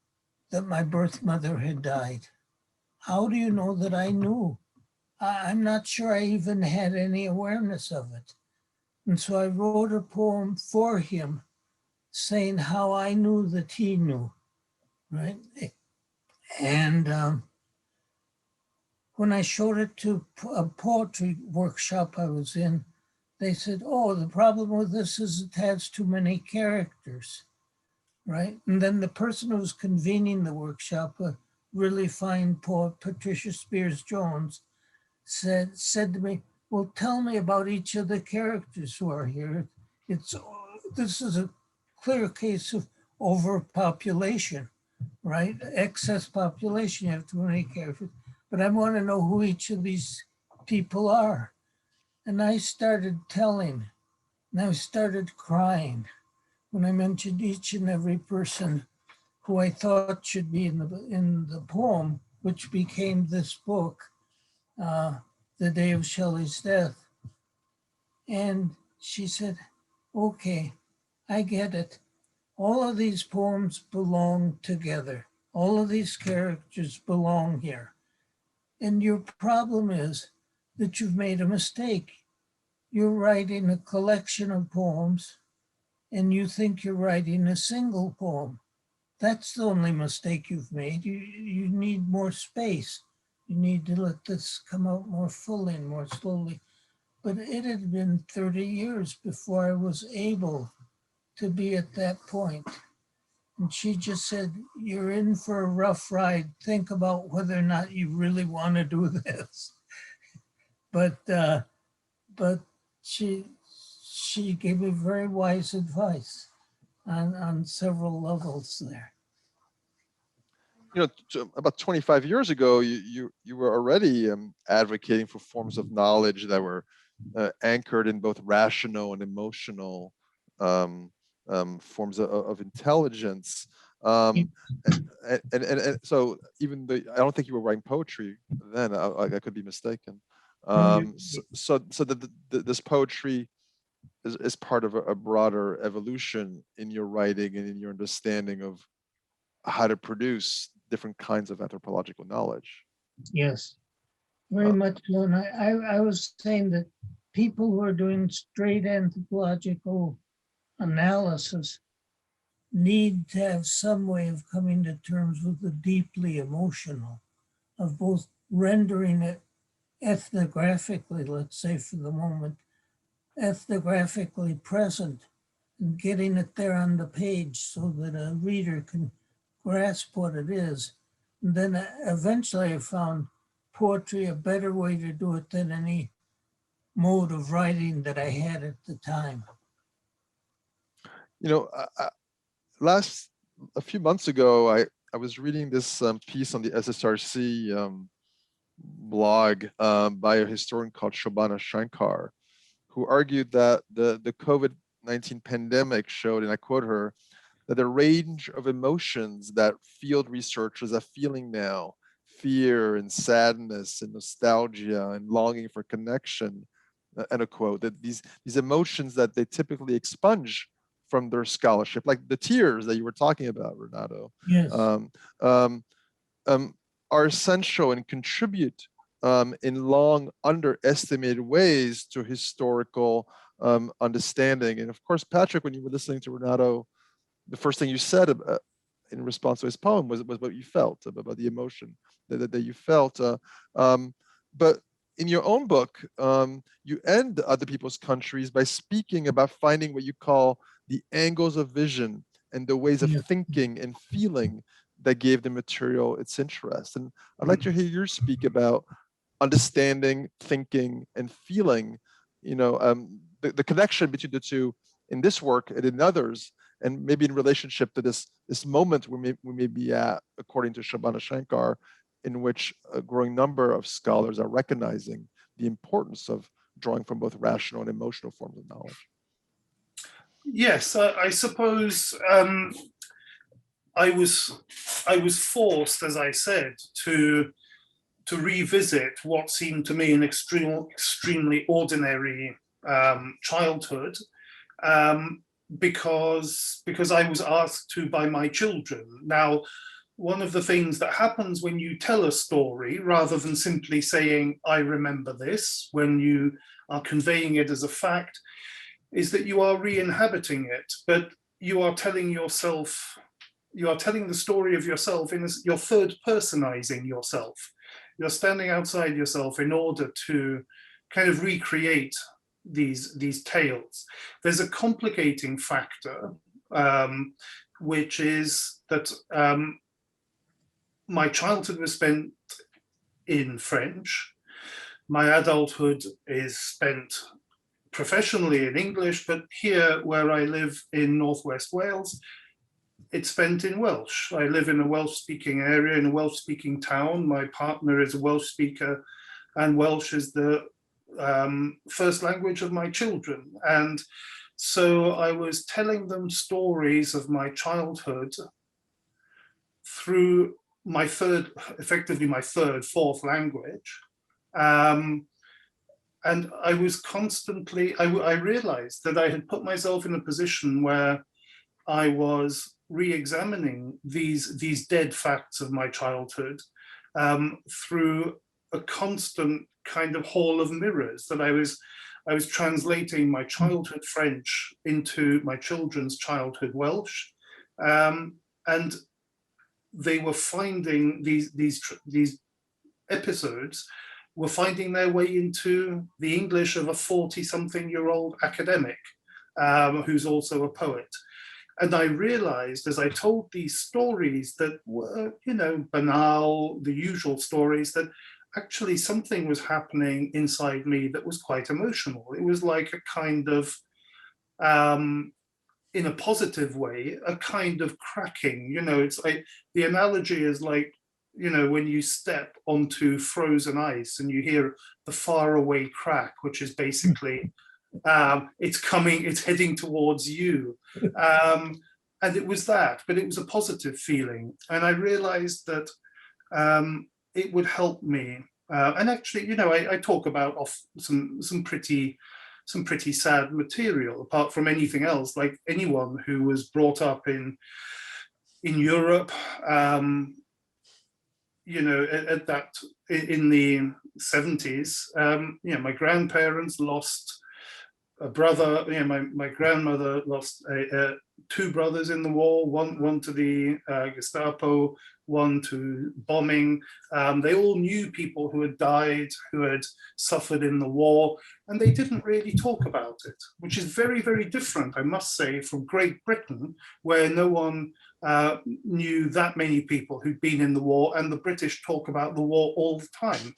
that my birth mother had died? How do you know that I knew? I'm not sure I even had any awareness of it. And so I wrote a poem for him saying how I knew that he knew, right? And when I showed it to a poetry workshop I was in, they said, oh, the problem with this is it has too many characters, right? And then the person who was convening the workshop, a really fine poet, Patricia Spears Jones, said to me, well, tell me about each of the characters who are here. This is a clear case of overpopulation, right? Excess population, you have too many characters. But I want to know who each of these people are. And I started telling, and I started crying when I mentioned each and every person who I thought should be in the poem, which became this book, The Day of Shelley's Death. And she said, okay, I get it. All of these poems belong together. All of these characters belong here. And your problem is that you've made a mistake. You're writing a collection of poems and you think you're writing a single poem. That's the only mistake you've made. You need more space. You need to let this come out more fully and more slowly. But it had been 30 years before I was able to be at that point. And she just said, you're in for a rough ride. Think about whether or not you really want to do this. But she gave me very wise advice on several levels there. You know, about 25 years ago, you were already advocating for forms of knowledge that were anchored in both rational and emotional forms of intelligence. And so even I don't think you were writing poetry then. I could be mistaken. So that this poetry is part of a broader evolution in your writing and in your understanding of how to produce different kinds of anthropological knowledge. Yes, very much so. And I was saying that people who are doing straight anthropological analysis need to have some way of coming to terms with the deeply emotional, of both rendering it ethnographically, let's say for the moment, ethnographically present, and getting it there on the page so that a reader can grasp what it is. And then eventually I found poetry a better way to do it than any mode of writing that I had at the time. You know, a few months ago, I was reading this piece on the SSRC blog by a historian called Shobana Shankar, who argued that the COVID-19 pandemic showed, and I quote her, that the range of emotions that field researchers are feeling now, fear and sadness and nostalgia and longing for connection, end of quote, that these emotions that they typically expunge from their scholarship, like the tears that you were talking about, Renato, Yes. Are essential and contribute in long underestimated ways to historical understanding. And of course, Patrick, when you were listening to Renato, the first thing you said in response to his poem was what you felt, about the emotion that you felt. But in your own book, you end Other People's Countries by speaking about finding what you call the angles of vision and the ways of thinking and feeling that gave the material its interest. And I'd like to hear you speak about understanding, thinking, and feeling, the connection between the two in this work and in others, and maybe in relationship to this moment we may be at, according to Shobana Shankar, in which a growing number of scholars are recognizing the importance of drawing from both rational and emotional forms of knowledge. Yes, I suppose I was forced, as I said, to revisit what seemed to me an extremely ordinary childhood, because I was asked to by my children. Now, one of the things that happens when you tell a story, rather than simply saying, I remember this, when you are conveying it as a fact, is that you are re-inhabiting it, but you are telling yourself, you are telling the story of yourself, you're third personizing yourself. You're standing outside yourself in order to kind of recreate these tales. There's a complicating factor, which is that my childhood was spent in French. My adulthood is spent professionally in English, but here where I live in Northwest Wales, it's spent in Welsh. I live in a Welsh-speaking area, in a Welsh-speaking town. My partner is a Welsh speaker, and Welsh is the first language of my children. And so I was telling them stories of my childhood through my effectively my fourth language. And I was constantly, I realized that I had put myself in a position where I was re-examining these dead facts of my childhood through a constant kind of hall of mirrors, that I was translating my childhood French into my children's childhood Welsh, and they were finding these episodes were finding their way into the English of a 40-something-year-old academic who's also a poet. And I realized as I told these stories that were, banal, the usual stories, that actually something was happening inside me that was quite emotional. It was like a kind of, in a positive way, a kind of cracking. It's like, the analogy is like, when you step onto frozen ice and you hear the faraway crack, which is basically, it's heading towards you. And it was that, but it was a positive feeling. And I realized that it would help me And actually, you know, I talk about some pretty sad material, apart from anything else. Like anyone who was brought up in Europe, you know, at that in the 70s, you know, my grandparents lost a brother. You know, my grandmother lost two brothers in the war, one to the Gestapo, one to bombing. They all knew people who had died, who had suffered in the war, and they didn't really talk about it, which is very, very different, I must say, from Great Britain, where no one knew that many people who'd been in the war, and the British talk about the war all the time.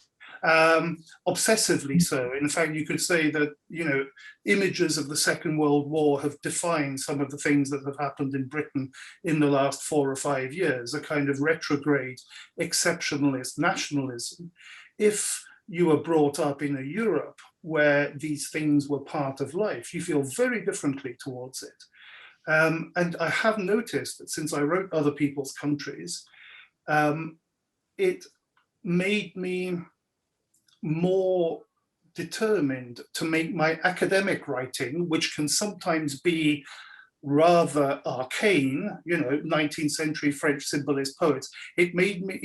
Obsessively so. In fact, you could say that, you know, images of the Second World War have defined some of the things that have happened in Britain in the last 4 or 5 years, a kind of retrograde, exceptionalist nationalism. If you were brought up in a Europe where these things were part of life, you feel very differently towards it. And I have noticed that since I wrote Other People's Countries, it made me more determined to make my academic writing, which can sometimes be rather arcane, you know, 19th century French symbolist poets, it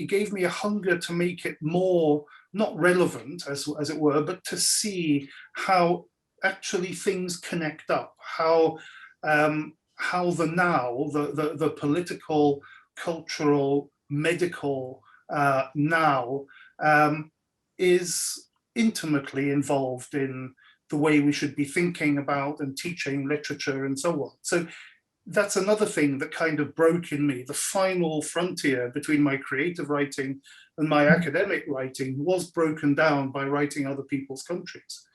gave me a hunger to make it more, not relevant as it were, but to see how actually things connect up, how the now, the political, cultural, medical now is intimately involved in the way we should be thinking about and teaching literature and so on. So that's another thing that kind of broke in me. The final frontier between my creative writing and my academic writing was broken down by writing Other People's Countries.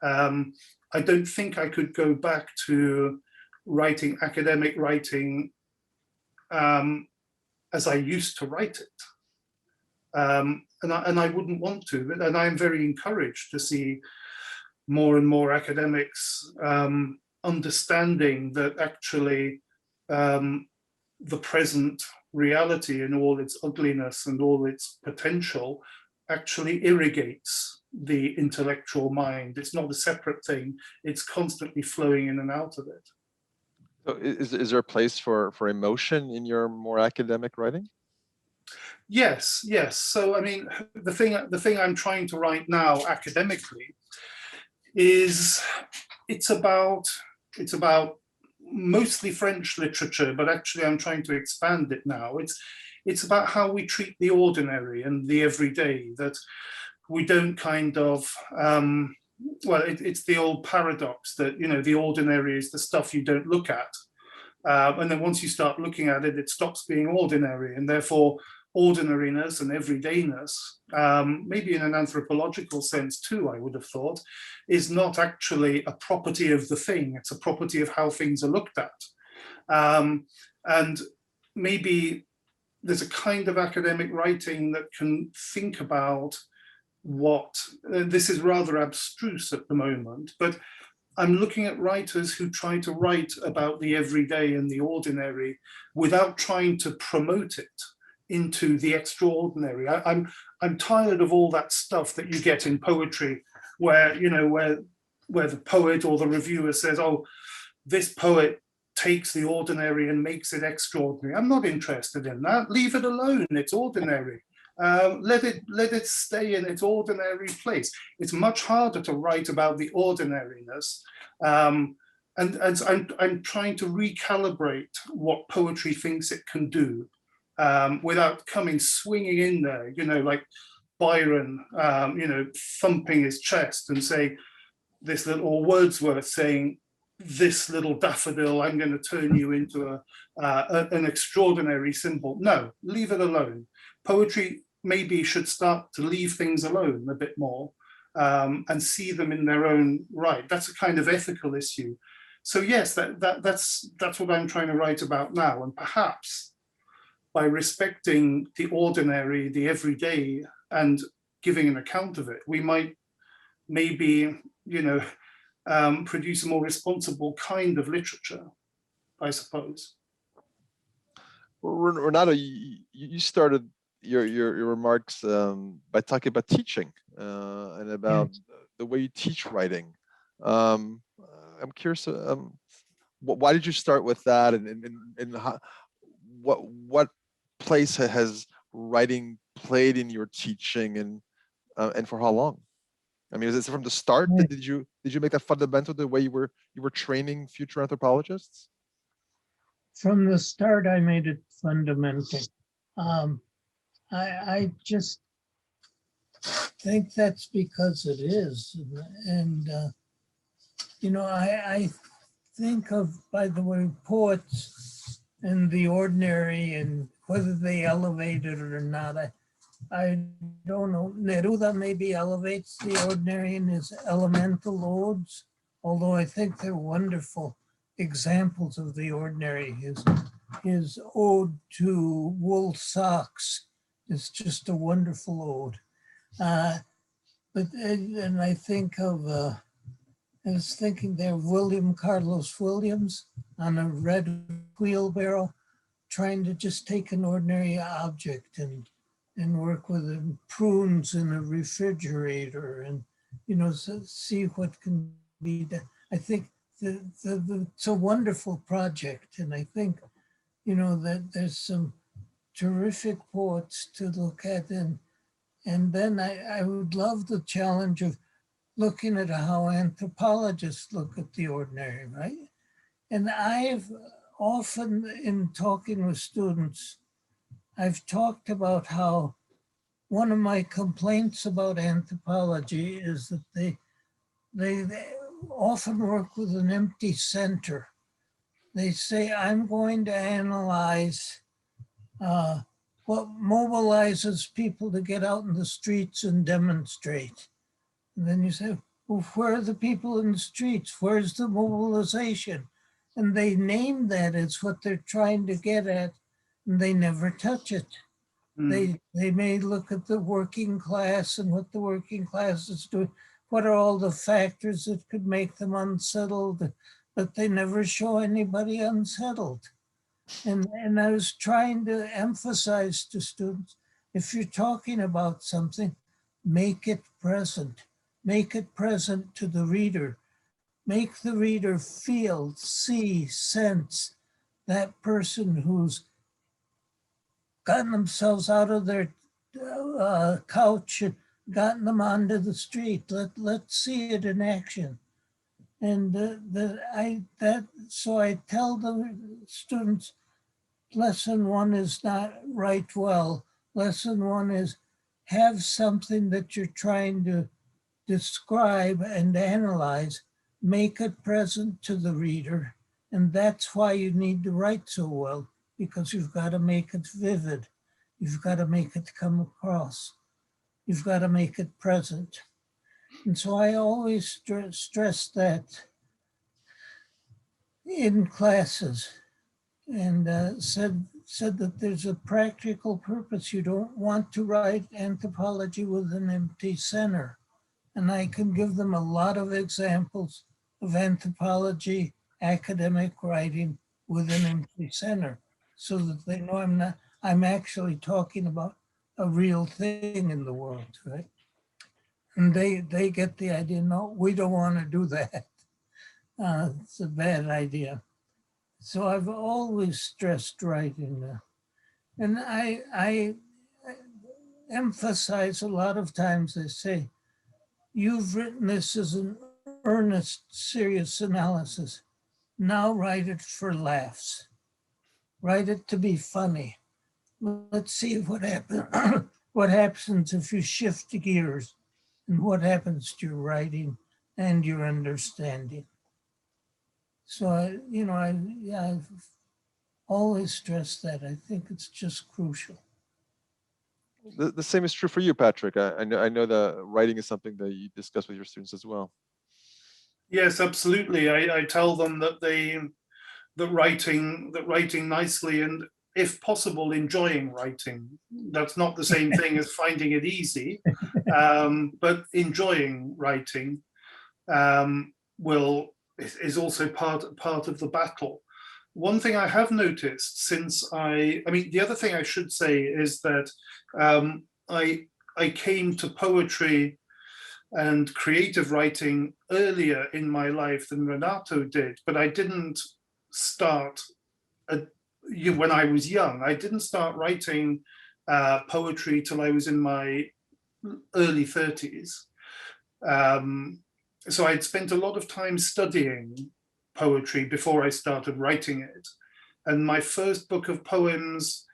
I don't think I could go back to writing academic writing as I used to write it. And I wouldn't want to, and I'm very encouraged to see more and more academics understanding that actually the present reality in all its ugliness and all its potential actually irrigates the intellectual mind. It's not a separate thing, it's constantly flowing in and out of it. So is there a place for emotion in your more academic writing? Yes. So I mean, the thing I'm trying to write now academically is it's about mostly French literature, but actually I'm trying to expand it now. It's about how we treat the ordinary and the everyday, that we don't kind of well, it's the old paradox that, you know, the ordinary is the stuff you don't look at, and then once you start looking at it, it stops being ordinary, and therefore ordinariness and everydayness, maybe in an anthropological sense too, I would have thought, is not actually a property of the thing, it's a property of how things are looked at. And maybe there's a kind of academic writing that can think about what, this is rather abstruse at the moment, but I'm looking at writers who try to write about the everyday and the ordinary without trying to promote it into the extraordinary. I'm tired of all that stuff that you get in poetry, where, you know, where the poet or the reviewer says, "Oh, this poet takes the ordinary and makes it extraordinary." I'm not interested in that. Leave it alone. It's ordinary. Let it stay in its ordinary place. It's much harder to write about the ordinariness. And I'm trying to recalibrate what poetry thinks it can do, without coming swinging in there, you know, like Byron, you know, thumping his chest and say this little, or Wordsworth saying, "This little daffodil, I'm going to turn you into an extraordinary symbol." No, leave it alone. Poetry maybe should start to leave things alone a bit more, and see them in their own right. That's a kind of ethical issue. So yes, that's what I'm trying to write about now, and perhaps by respecting the ordinary, the everyday, and giving an account of it, we might maybe, you know, produce a more responsible kind of literature, I suppose. Well, Renato, you started your remarks by talking about teaching and about Yes. the way you teach writing. I'm curious, why did you start with that, and how, what place has writing played in your teaching, and for how long? I mean, is it from the start that did you make that fundamental the way you were training future anthropologists? From the start, I made it fundamental. Um, I just think that's because it is. And I think of, by the way, poets and the ordinary and whether they elevate it or not. I don't know. Neruda maybe elevates the ordinary in his elemental odes, although I think they're wonderful examples of the ordinary. His ode to wool socks is just a wonderful ode. And I think of, I was thinking there of William Carlos Williams on a red wheelbarrow, trying to just take an ordinary object and work with it, prunes in a refrigerator, and see what can be done. I think it's a wonderful project, and I think that there's some terrific poets to look at, and then I would love the challenge of looking at how anthropologists look at the ordinary, right? And I've often, in talking with students, I've talked about how one of my complaints about anthropology is that they often work with an empty center. They say, I'm going to analyze what mobilizes people to get out in the streets and demonstrate. And then you say, well, where are the people in the streets? Where's the mobilization? And they name that as what they're trying to get at, and they never touch it. They may look at the working class and what the working class is doing. What are all the factors that could make them unsettled? But they never show anybody unsettled. And I was trying to emphasize to students, if you're talking about something, make it present. Make it present to the reader. Make the reader feel, see, sense that person who's gotten themselves out of their couch and gotten them onto the street. Let's see it in action. And so I tell the students, lesson one is not write well. Lesson one is have something that you're trying to describe and analyze, make it present to the reader. And that's why you need to write so well, because you've got to make it vivid. You've got to make it come across. You've got to make it present. And so I always stress that in classes, and said that there's a practical purpose. You don't want to write anthropology with an empty center. And I can give them a lot of examples of anthropology, academic writing with an empty center, so that they know I'm actually talking about a real thing in the world, right? And they get the idea, no, we don't want to do that. It's a bad idea. So I've always stressed writing. And I emphasize a lot of times, I say, you've written this as an earnest, serious analysis. Now write it for laughs. Write it to be funny. Let's see what happens. What happens if you shift gears, and what happens to your writing and your understanding. So I've always stressed that. I think it's just crucial. The same is true for you, Patrick. I know that writing is something that you discuss with your students as well. Yes, absolutely. I tell them that writing nicely, and if possible, enjoying writing. That's not the same thing as finding it easy, but enjoying writing is also part of the battle. one thing I have noticed since I mean, the other thing I should say is that I came to poetry and creative writing earlier in my life than Renato did, but I didn't start when I was young. I didn't start writing poetry till I was in my early 30s. So I'd spent a lot of time studying poetry before I started writing it. And my first book of poems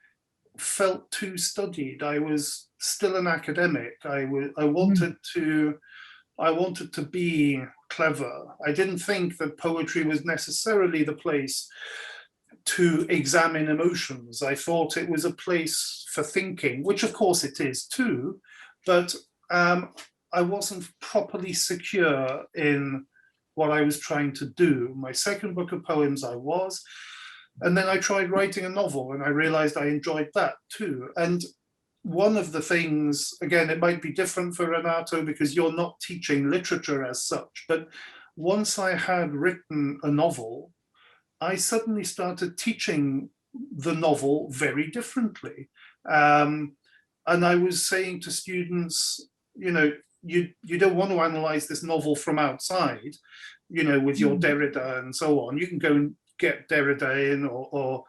felt too studied. I was still an academic. I wanted to be clever. I didn't think that poetry was necessarily the place to examine emotions. I thought it was a place for thinking, which of course it is too, but I wasn't properly secure in what I was trying to do. My second book of poems I was, and then I tried writing a novel and I realized I enjoyed that too. And one of the things, again, it might be different for Renato because you're not teaching literature as such, but once I had written a novel, I suddenly started teaching the novel very differently. And I was saying to students, you know, you don't want to analyze this novel from outside, you know, with your Derrida and so on. You can go and get Derrida in or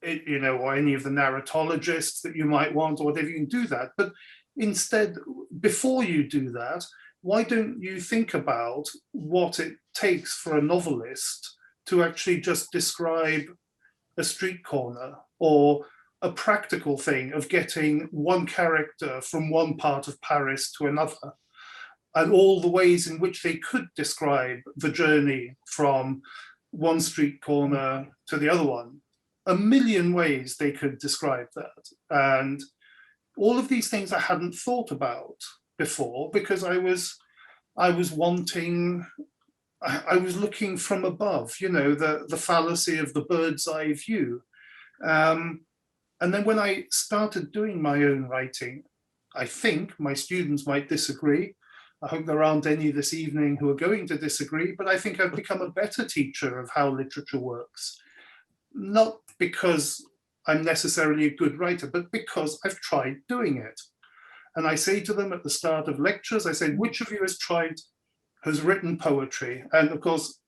you know, or any of the narratologists that you might want or whatever, you can do that. But instead, before you do that, why don't you think about what it takes for a novelist to actually just describe a street corner or a practical thing of getting one character from one part of Paris to another, and all the ways in which they could describe the journey from one street corner to the other one. A million ways they could describe that. And all of these things I hadn't thought about before because I was wanting, I was looking from above, you know, the fallacy of the bird's eye view. And then when I started doing my own writing, I think my students might disagree. I hope there aren't any this evening who are going to disagree, but I think I've become a better teacher of how literature works. Not because I'm necessarily a good writer, but because I've tried doing it. And I say to them at the start of lectures, I say, which of you has written poetry? And of course,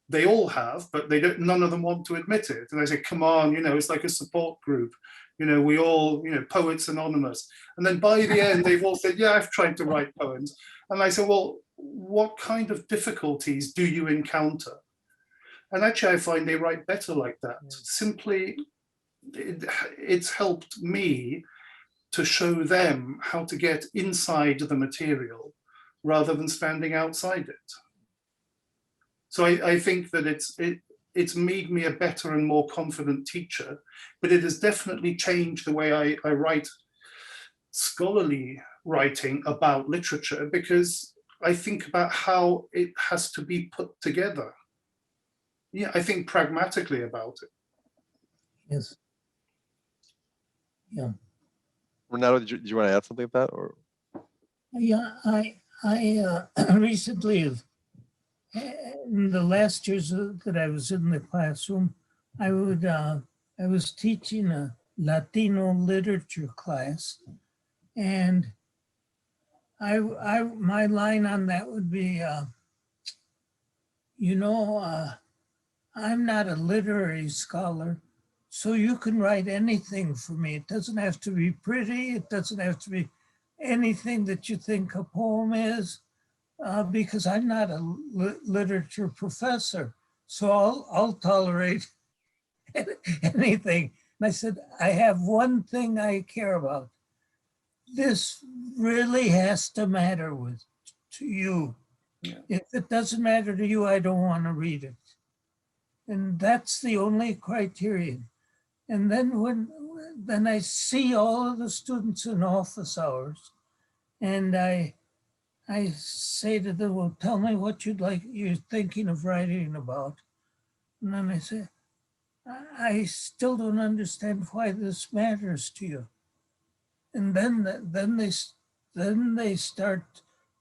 they all have, but none of them want to admit it. And I say, come on, you know, it's like a support group. You know, we all, you know, Poets Anonymous. And then by the end, they've all said, yeah, I've tried to write poems. And I said, well, what kind of difficulties do you encounter? And actually, I find they write better like that. Simply, it's helped me to show them how to get inside the material rather than standing outside it. So I think that it's made me a better and more confident teacher, but it has definitely changed the way I write scholarly writing about literature, because I think about how it has to be put together. Yeah, I think pragmatically about it. Yes. Yeah. Renato, did you want to add something to that? Or Yeah, I recently have, in the last years that I was in the classroom, I was teaching a Latino literature class, and my line on that would be, you know, I'm not a literary scholar, so you can write anything for me. It doesn't have to be pretty. It doesn't have to be anything that you think a poem is, because I'm not a literature professor. So I'll tolerate anything. And I said, I have one thing I care about. This really has to matter to you. Yeah. If it doesn't matter to you, I don't want to read it. And that's the only criterion. And then I see all of the students in office hours, and I say to them, well, tell me what you're thinking of writing about. And then I say, I still don't understand why this matters to you. And then they start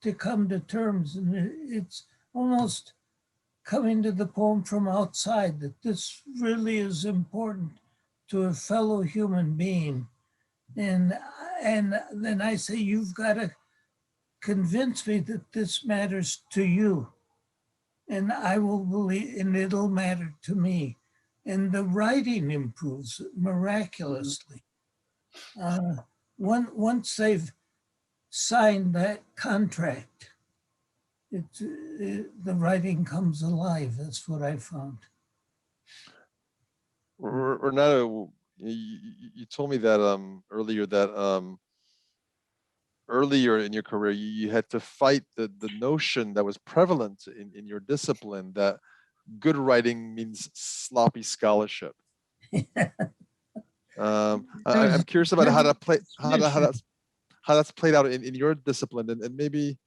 to come to terms, and it's almost coming to the poem from outside, that this really is important to a fellow human being. And then I say, you've got to convince me that this matters to you. And I will believe, and it'll matter to me. And the writing improves miraculously. Once they've signed that contract, the writing comes alive. That's what I found. Renato, you told me that earlier that earlier in your career you had to fight the notion that was prevalent in your discipline that good writing means sloppy scholarship. I'm curious about how that's played out in your discipline, and maybe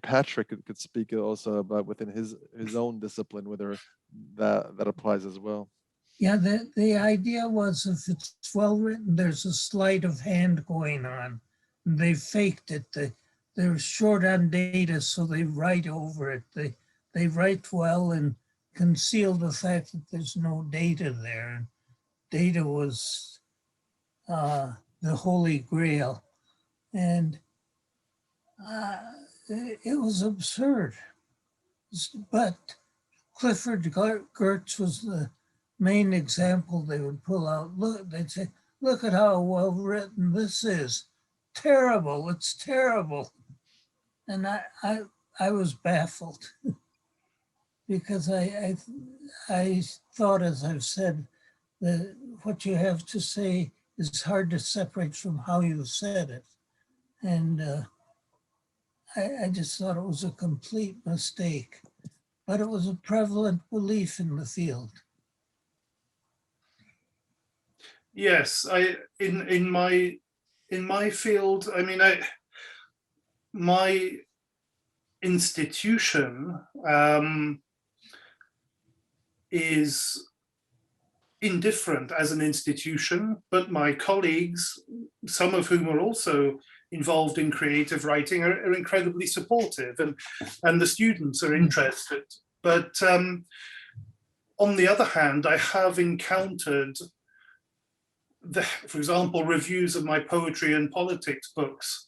Patrick could speak also about within his own discipline whether that applies as well. Yeah, the idea was if it's well written, there's a sleight of hand going on. They faked it. They're short on data, so they write over it. They write well and conceal the fact that there's no data there. Data was the holy grail. And it was absurd. But Clifford Geertz was the main example they would pull out. Look, they'd say, look at how well written this is. Terrible, it's terrible. And I was baffled because I thought, as I've said, that what you have to say is hard to separate from how you said it. And I just thought it was a complete mistake, but it was a prevalent belief in the field. Yes, in my field, I mean, my institution is indifferent as an institution, but my colleagues, some of whom are also involved in creative writing, are incredibly supportive, and the students are interested. But on the other hand, I have encountered, for example, reviews of my poetry and politics books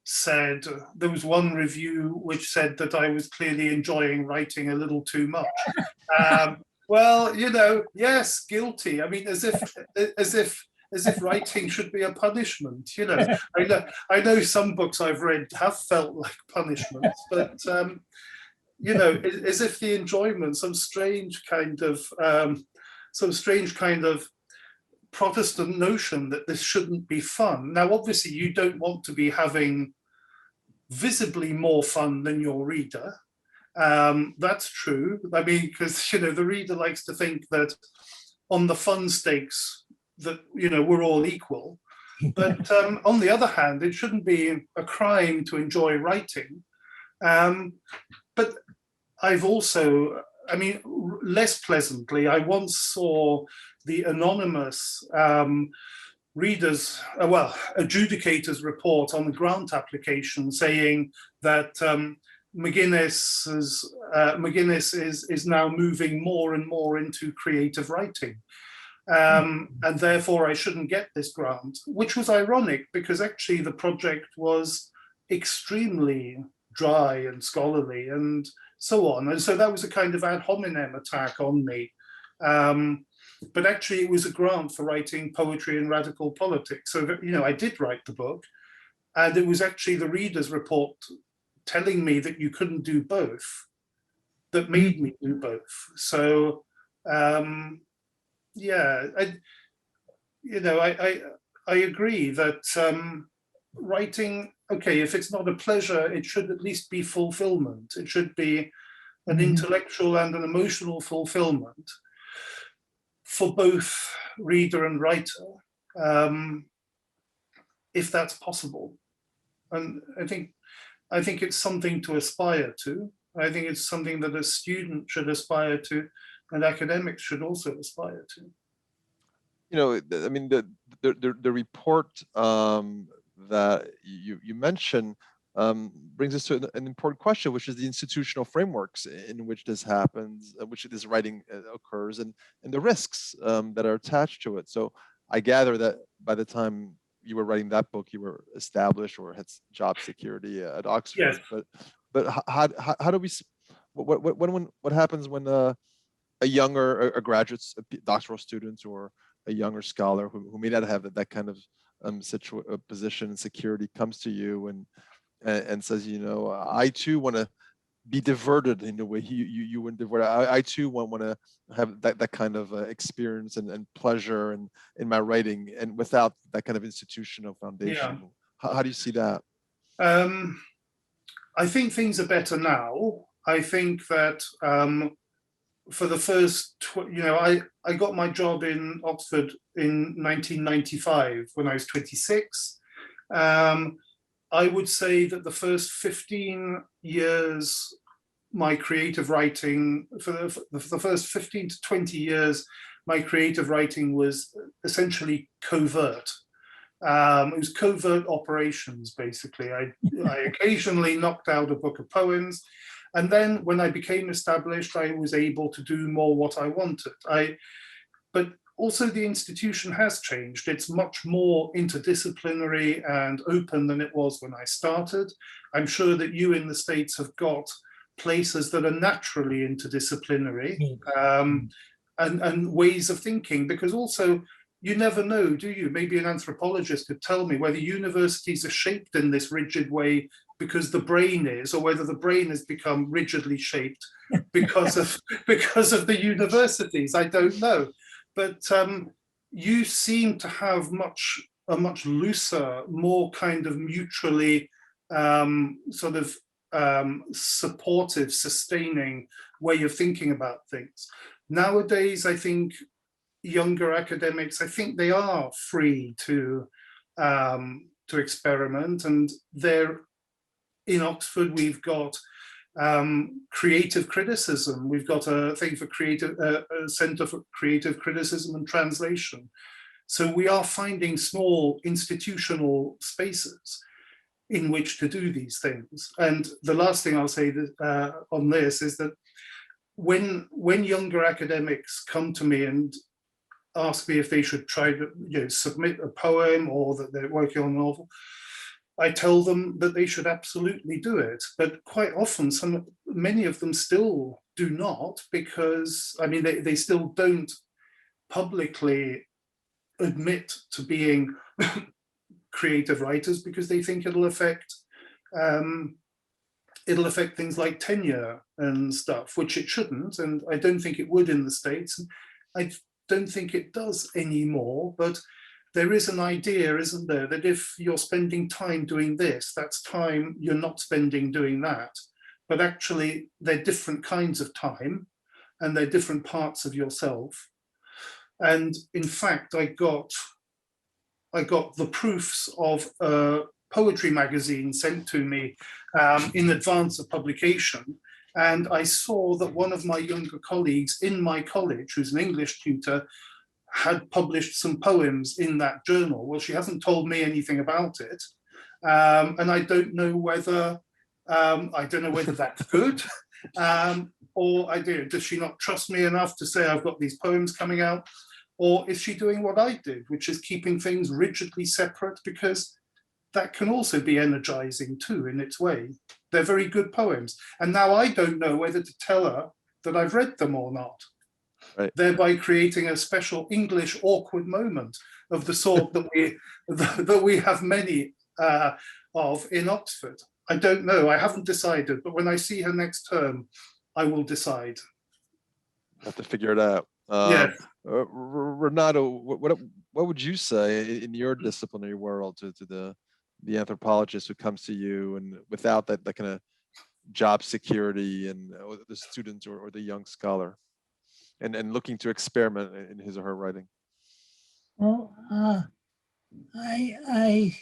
said, there was one review which said that I was clearly enjoying writing a little too much. Well, you know, yes, guilty. I mean, as if writing should be a punishment. You know, I know some books I've read have felt like punishments, but you know, as if the enjoyment, some strange kind of Protestant notion that this shouldn't be fun. Now, obviously, you don't want to be having visibly more fun than your reader. That's true. I mean, because, you know, the reader likes to think that on the fun stakes that, you know, we're all equal. But on the other hand, it shouldn't be a crime to enjoy writing. But I've also, I mean, less pleasantly, I once saw the anonymous adjudicators report on the grant application saying that McGuinness is now moving more and more into creative writing. And therefore I shouldn't get this grant, which was ironic because actually the project was extremely dry and scholarly and so on. And so that was a kind of ad hominem attack on me. But actually it was a grant for writing poetry and radical politics. So, you know, I did write the book, and it was actually the reader's report telling me that you couldn't do both that made me do both. So, yeah, I agree that writing, okay, if it's not a pleasure, it should at least be fulfillment. It should be an intellectual and an emotional fulfillment for both reader and writer, if that's possible. And I think it's something to aspire to. I think it's something that a student should aspire to, and academics should also aspire to. You know, I mean, the report that you mentioned brings us to an important question, which is the institutional frameworks in which this happens, which this writing occurs, and the risks that are attached to it. So I gather that by the time you were writing that book, you were established or had job security at Yes. Oxford. But how do we, what happens when a younger, a graduate, a doctoral student, or a younger scholar who may not have that kind of position and security comes to you and says, you know, I too want to be diverted in the way you wouldn't divert. I too want to have that kind of experience and pleasure in my writing, and without that kind of institutional foundation. Yeah. How do you see that? I think things are better now. I think that for the first, I got my job in Oxford in 1995 when I was 26. I would say that the first 15 years, my creative writing, for the first 15 to 20 years, my creative writing was essentially covert. It was covert operations, basically. I occasionally knocked out a book of poems. And then when I became established, I was able to do more what I wanted. But also the institution has changed. It's much more interdisciplinary and open than it was when I started. I'm sure that you in the States have got places that are naturally interdisciplinary and ways of thinking, because also you never know, do you? Maybe an anthropologist could tell me whether universities are shaped in this rigid way because the brain is, or whether the brain has become rigidly shaped because of the universities. I don't know. But you seem to have a much looser, more kind of mutually supportive, sustaining way of thinking about things. Nowadays, I think younger academics, I think they are free to experiment, and they're in Oxford. We've got creative criticism. We've got a thing for a Centre for Creative Criticism and Translation. So we are finding small institutional spaces in which to do these things. And the last thing I'll say on this is that when younger academics come to me and ask me if they should try to submit a poem or that they're working on a novel, I tell them that they should absolutely do it. But quite often, many of them still do not, because, I mean, they still don't publicly admit to being creative writers because they think it'll affect things like tenure and stuff, which it shouldn't. And I don't think it would in the States. I don't think it does anymore, but there is an idea, isn't there, that if you're spending time doing this, that's time you're not spending doing that. But actually, they're different kinds of time, and they're different parts of yourself. And in fact, I got the proofs of a poetry magazine sent to me in advance of publication. And I saw that one of my younger colleagues in my college, who's an English tutor, had published some poems in that journal. Well, she hasn't told me anything about it. And I don't know whether that's good. Or does she not trust me enough to say I've got these poems coming out? Or is she doing what I did, which is keeping things rigidly separate? Because that can also be energizing too, in its way. They're very good poems. And now I don't know whether to tell her that I've read them or not. Right. Thereby creating a special English awkward moment of the sort that we have many of in Oxford. I don't know. I haven't decided, but when I see her next term, I will decide. Have to figure it out. Yes. Renato, what would you say in your disciplinary world to the anthropologist who comes to you and without that kind of job security, and the student or the young scholar, and looking to experiment in his or her writing? Well, I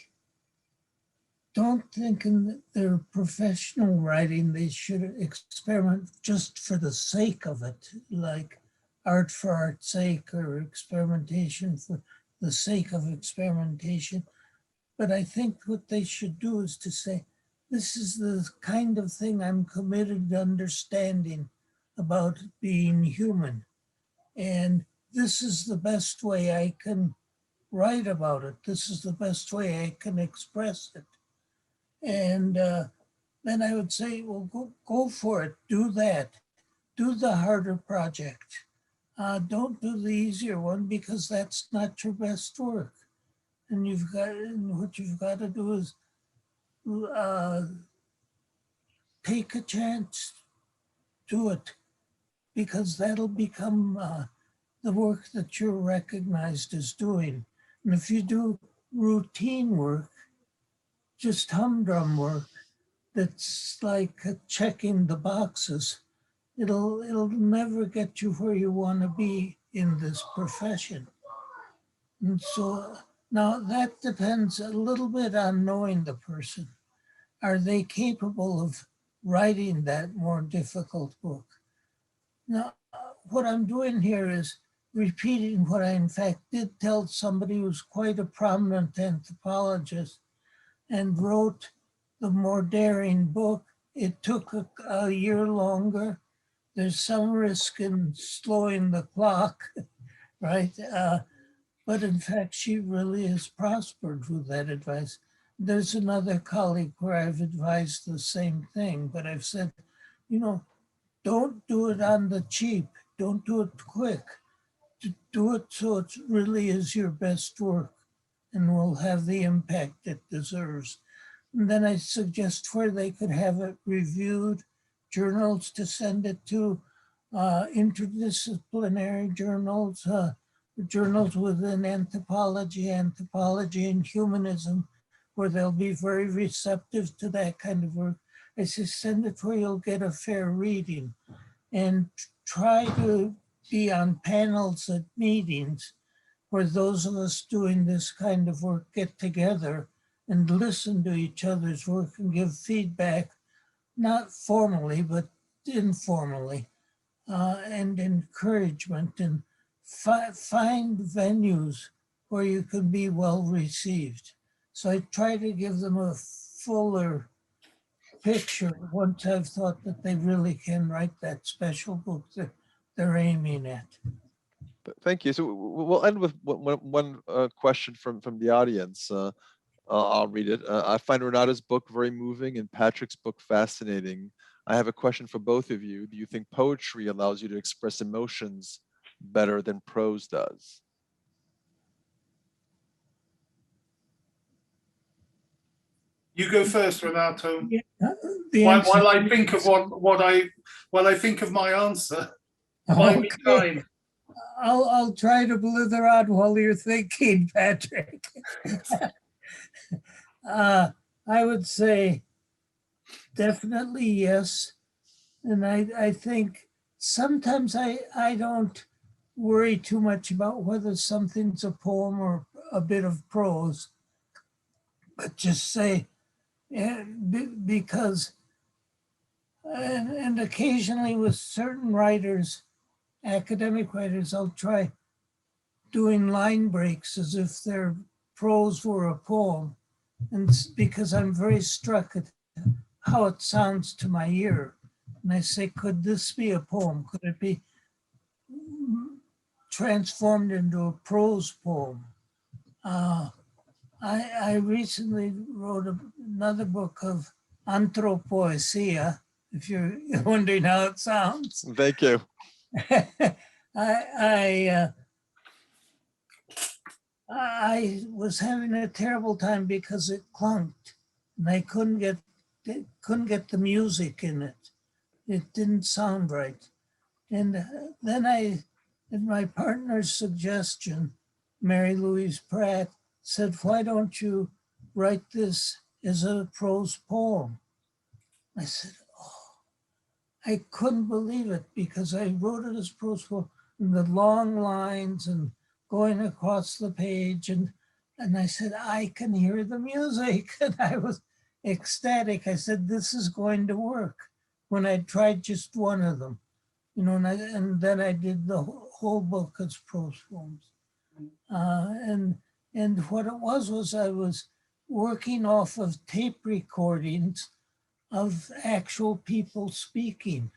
don't think in their professional writing they should experiment just for the sake of it, like art for art's sake or experimentation for the sake of experimentation. But I think what they should do is to say, this is the kind of thing I'm committed to understanding about being human. And this is the best way I can write about it. This is the best way I can express it. And then I would say, well, go for it. Do that. Do the harder project. Don't do the easier one because that's not your best work. And what you've got to do is take a chance, do it, because that'll become the work that you're recognized as doing. And if you do routine work, just humdrum work, that's like checking the boxes, it'll never get you where you want to be in this profession. And so now that depends a little bit on knowing the person. Are they capable of writing that more difficult book? Now, what I'm doing here is repeating what I in fact did tell somebody who's quite a prominent anthropologist and wrote the more daring book. It took a year longer. There's some risk in slowing the clock, right? But in fact, she really has prospered with that advice. There's another colleague where I've advised the same thing, but I've said, don't do it on the cheap. Don't do it quick. Do it so it really is your best work and will have the impact it deserves. And then I suggest where they could have it reviewed, journals to send it to, interdisciplinary journals, journals within anthropology and humanism, where they'll be very receptive to that kind of work. I say send it where you'll get a fair reading, and try to be on panels at meetings where those of us doing this kind of work get together and listen to each other's work and give feedback, not formally, but informally, and encouragement, and find venues where you can be well received. So I try to give them a fuller picture once I've thought that they really can write that special book that they're aiming at. Thank you. So we'll end with one question from the audience. I'll read it. I find Renato's book very moving and Patrick's book fascinating. I have a question for both of you. Do you think poetry allows you to express emotions better than prose does? You go first, Renato. Yeah, While I think of while I think of my answer. okay. Time. I'll try to blither on while you're thinking, Patrick. I would say definitely yes. And I think sometimes I don't worry too much about whether something's a poem or a bit of prose, but just say, because, and occasionally with certain writers, academic writers, I'll try doing line breaks as if their prose were a poem. And because I'm very struck at how it sounds to my ear. And I say, could this be a poem? Could it be transformed into a prose poem? I recently wrote another book of anthropoesia, if you're wondering how it sounds. Thank you. I was having a terrible time because it clunked, and I couldn't get the music in it. It didn't sound right. And then at my partner's suggestion, Mary Louise Pratt said, why don't you write this as a prose poem? I said, oh, I couldn't believe it because I wrote it as prose poem, and the long lines and going across the page. And I said, I can hear the music. And I was ecstatic. I said, this is going to work, when I tried just one of them. And then I did the whole book as prose poems. And what it was I was working off of tape recordings of actual people speaking.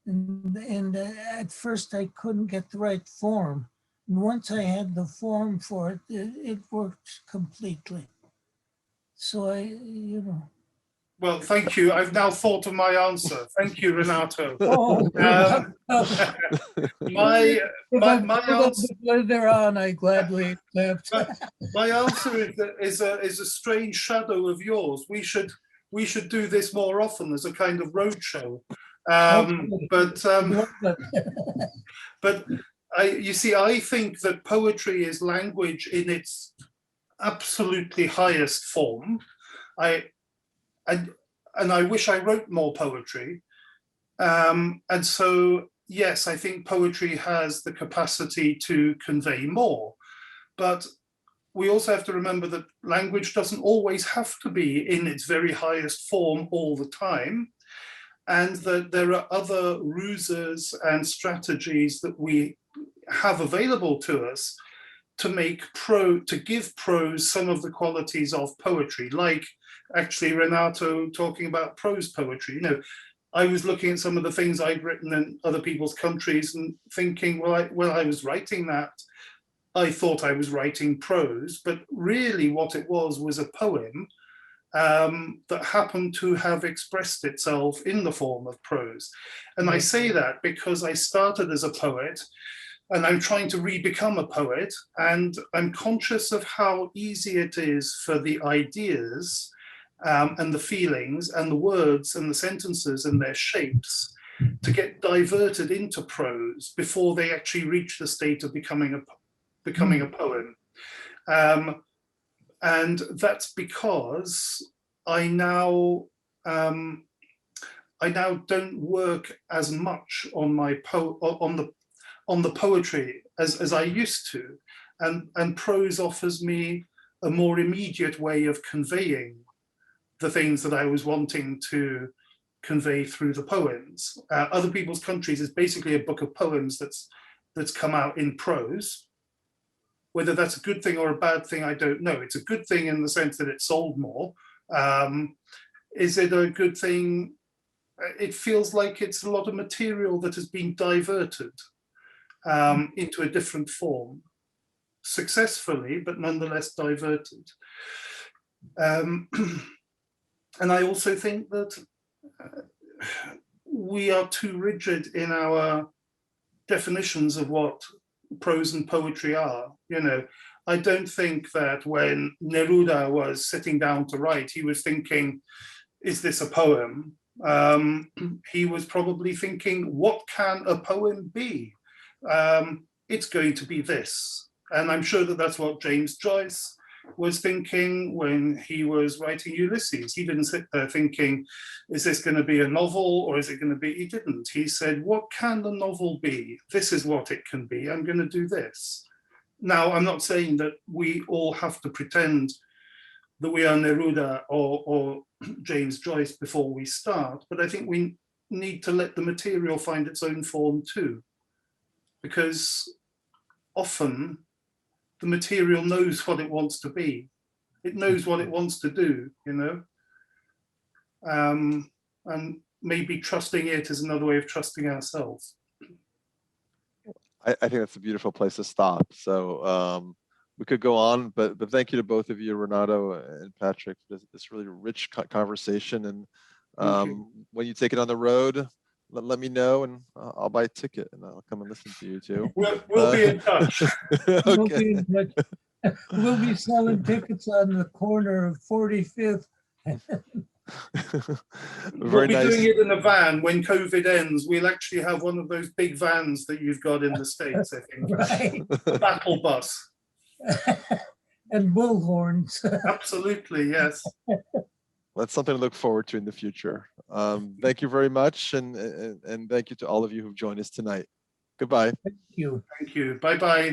And at first I couldn't get the right form. And once I had the form for it, it worked completely. So Well, thank you. I've now thought of my answer. Thank you, Renato. Oh, My answer. Later on, I gladly accept. My answer is a strange shadow of yours. We should do this more often as a kind of roadshow. But you see, I think that poetry is language in its absolutely highest form. And I wish I wrote more poetry. And so, yes, I think poetry has the capacity to convey more. But we also have to remember that language doesn't always have to be in its very highest form all the time. And that there are other ruses and strategies that we have available to us to give prose some of the qualities of poetry, like actually Renato talking about prose poetry. I was looking at some of the things I'd written in other people's countries and thinking, when I was writing that, I thought I was writing prose, but really what it was a poem that happened to have expressed itself in the form of prose. And I say that because I started as a poet, and I'm trying to re-become a poet, and I'm conscious of how easy it is for the ideas and the feelings and the words and the sentences and their shapes to get diverted into prose before they actually reach the state of becoming a poem. And that's because I now don't work as much on the poetry as I used to, and prose offers me a more immediate way of conveying the things that I was wanting to convey through the poems. Other People's Countries is basically a book of poems that's come out in prose. Whether that's a good thing or a bad thing, I don't know. It's a good thing in the sense that it sold more. Is it a good thing? It feels like it's a lot of material that has been diverted into a different form, successfully, but nonetheless diverted. And I also think that we are too rigid in our definitions of what prose and poetry are. I don't think that when Neruda was sitting down to write, he was thinking, is this a poem? He was probably thinking, what can a poem be? It's going to be this. And I'm sure that that's what James Joyce was thinking when he was writing Ulysses. He didn't sit there thinking, is this going to be a novel or is it going to be, he didn't. He said, what can the novel be? This is what it can be. I'm going to do this. Now, I'm not saying that we all have to pretend that we are Neruda or James Joyce before we start, but I think we need to let the material find its own form too, because often the material knows what it wants to be. It knows what it wants to do, and maybe trusting it is another way of trusting ourselves. I think that's a beautiful place to stop. So we could go on, but thank you to both of you, Renato and Patrick, for this really rich conversation. And when you take it on the road, let me know, and I'll buy a ticket and I'll come and listen to you too. We'll be in touch. Okay. We'll be selling tickets on the corner of 45th. We'll be doing it in a van. When COVID ends, we'll actually have one of those big vans that you've got in the States, I think. Right. A battle bus. And bullhorns. Absolutely, yes. That's something to look forward to in the future. Thank you very much, and thank you to all of you who've joined us tonight. Goodbye. Thank you. Thank you. Bye-bye.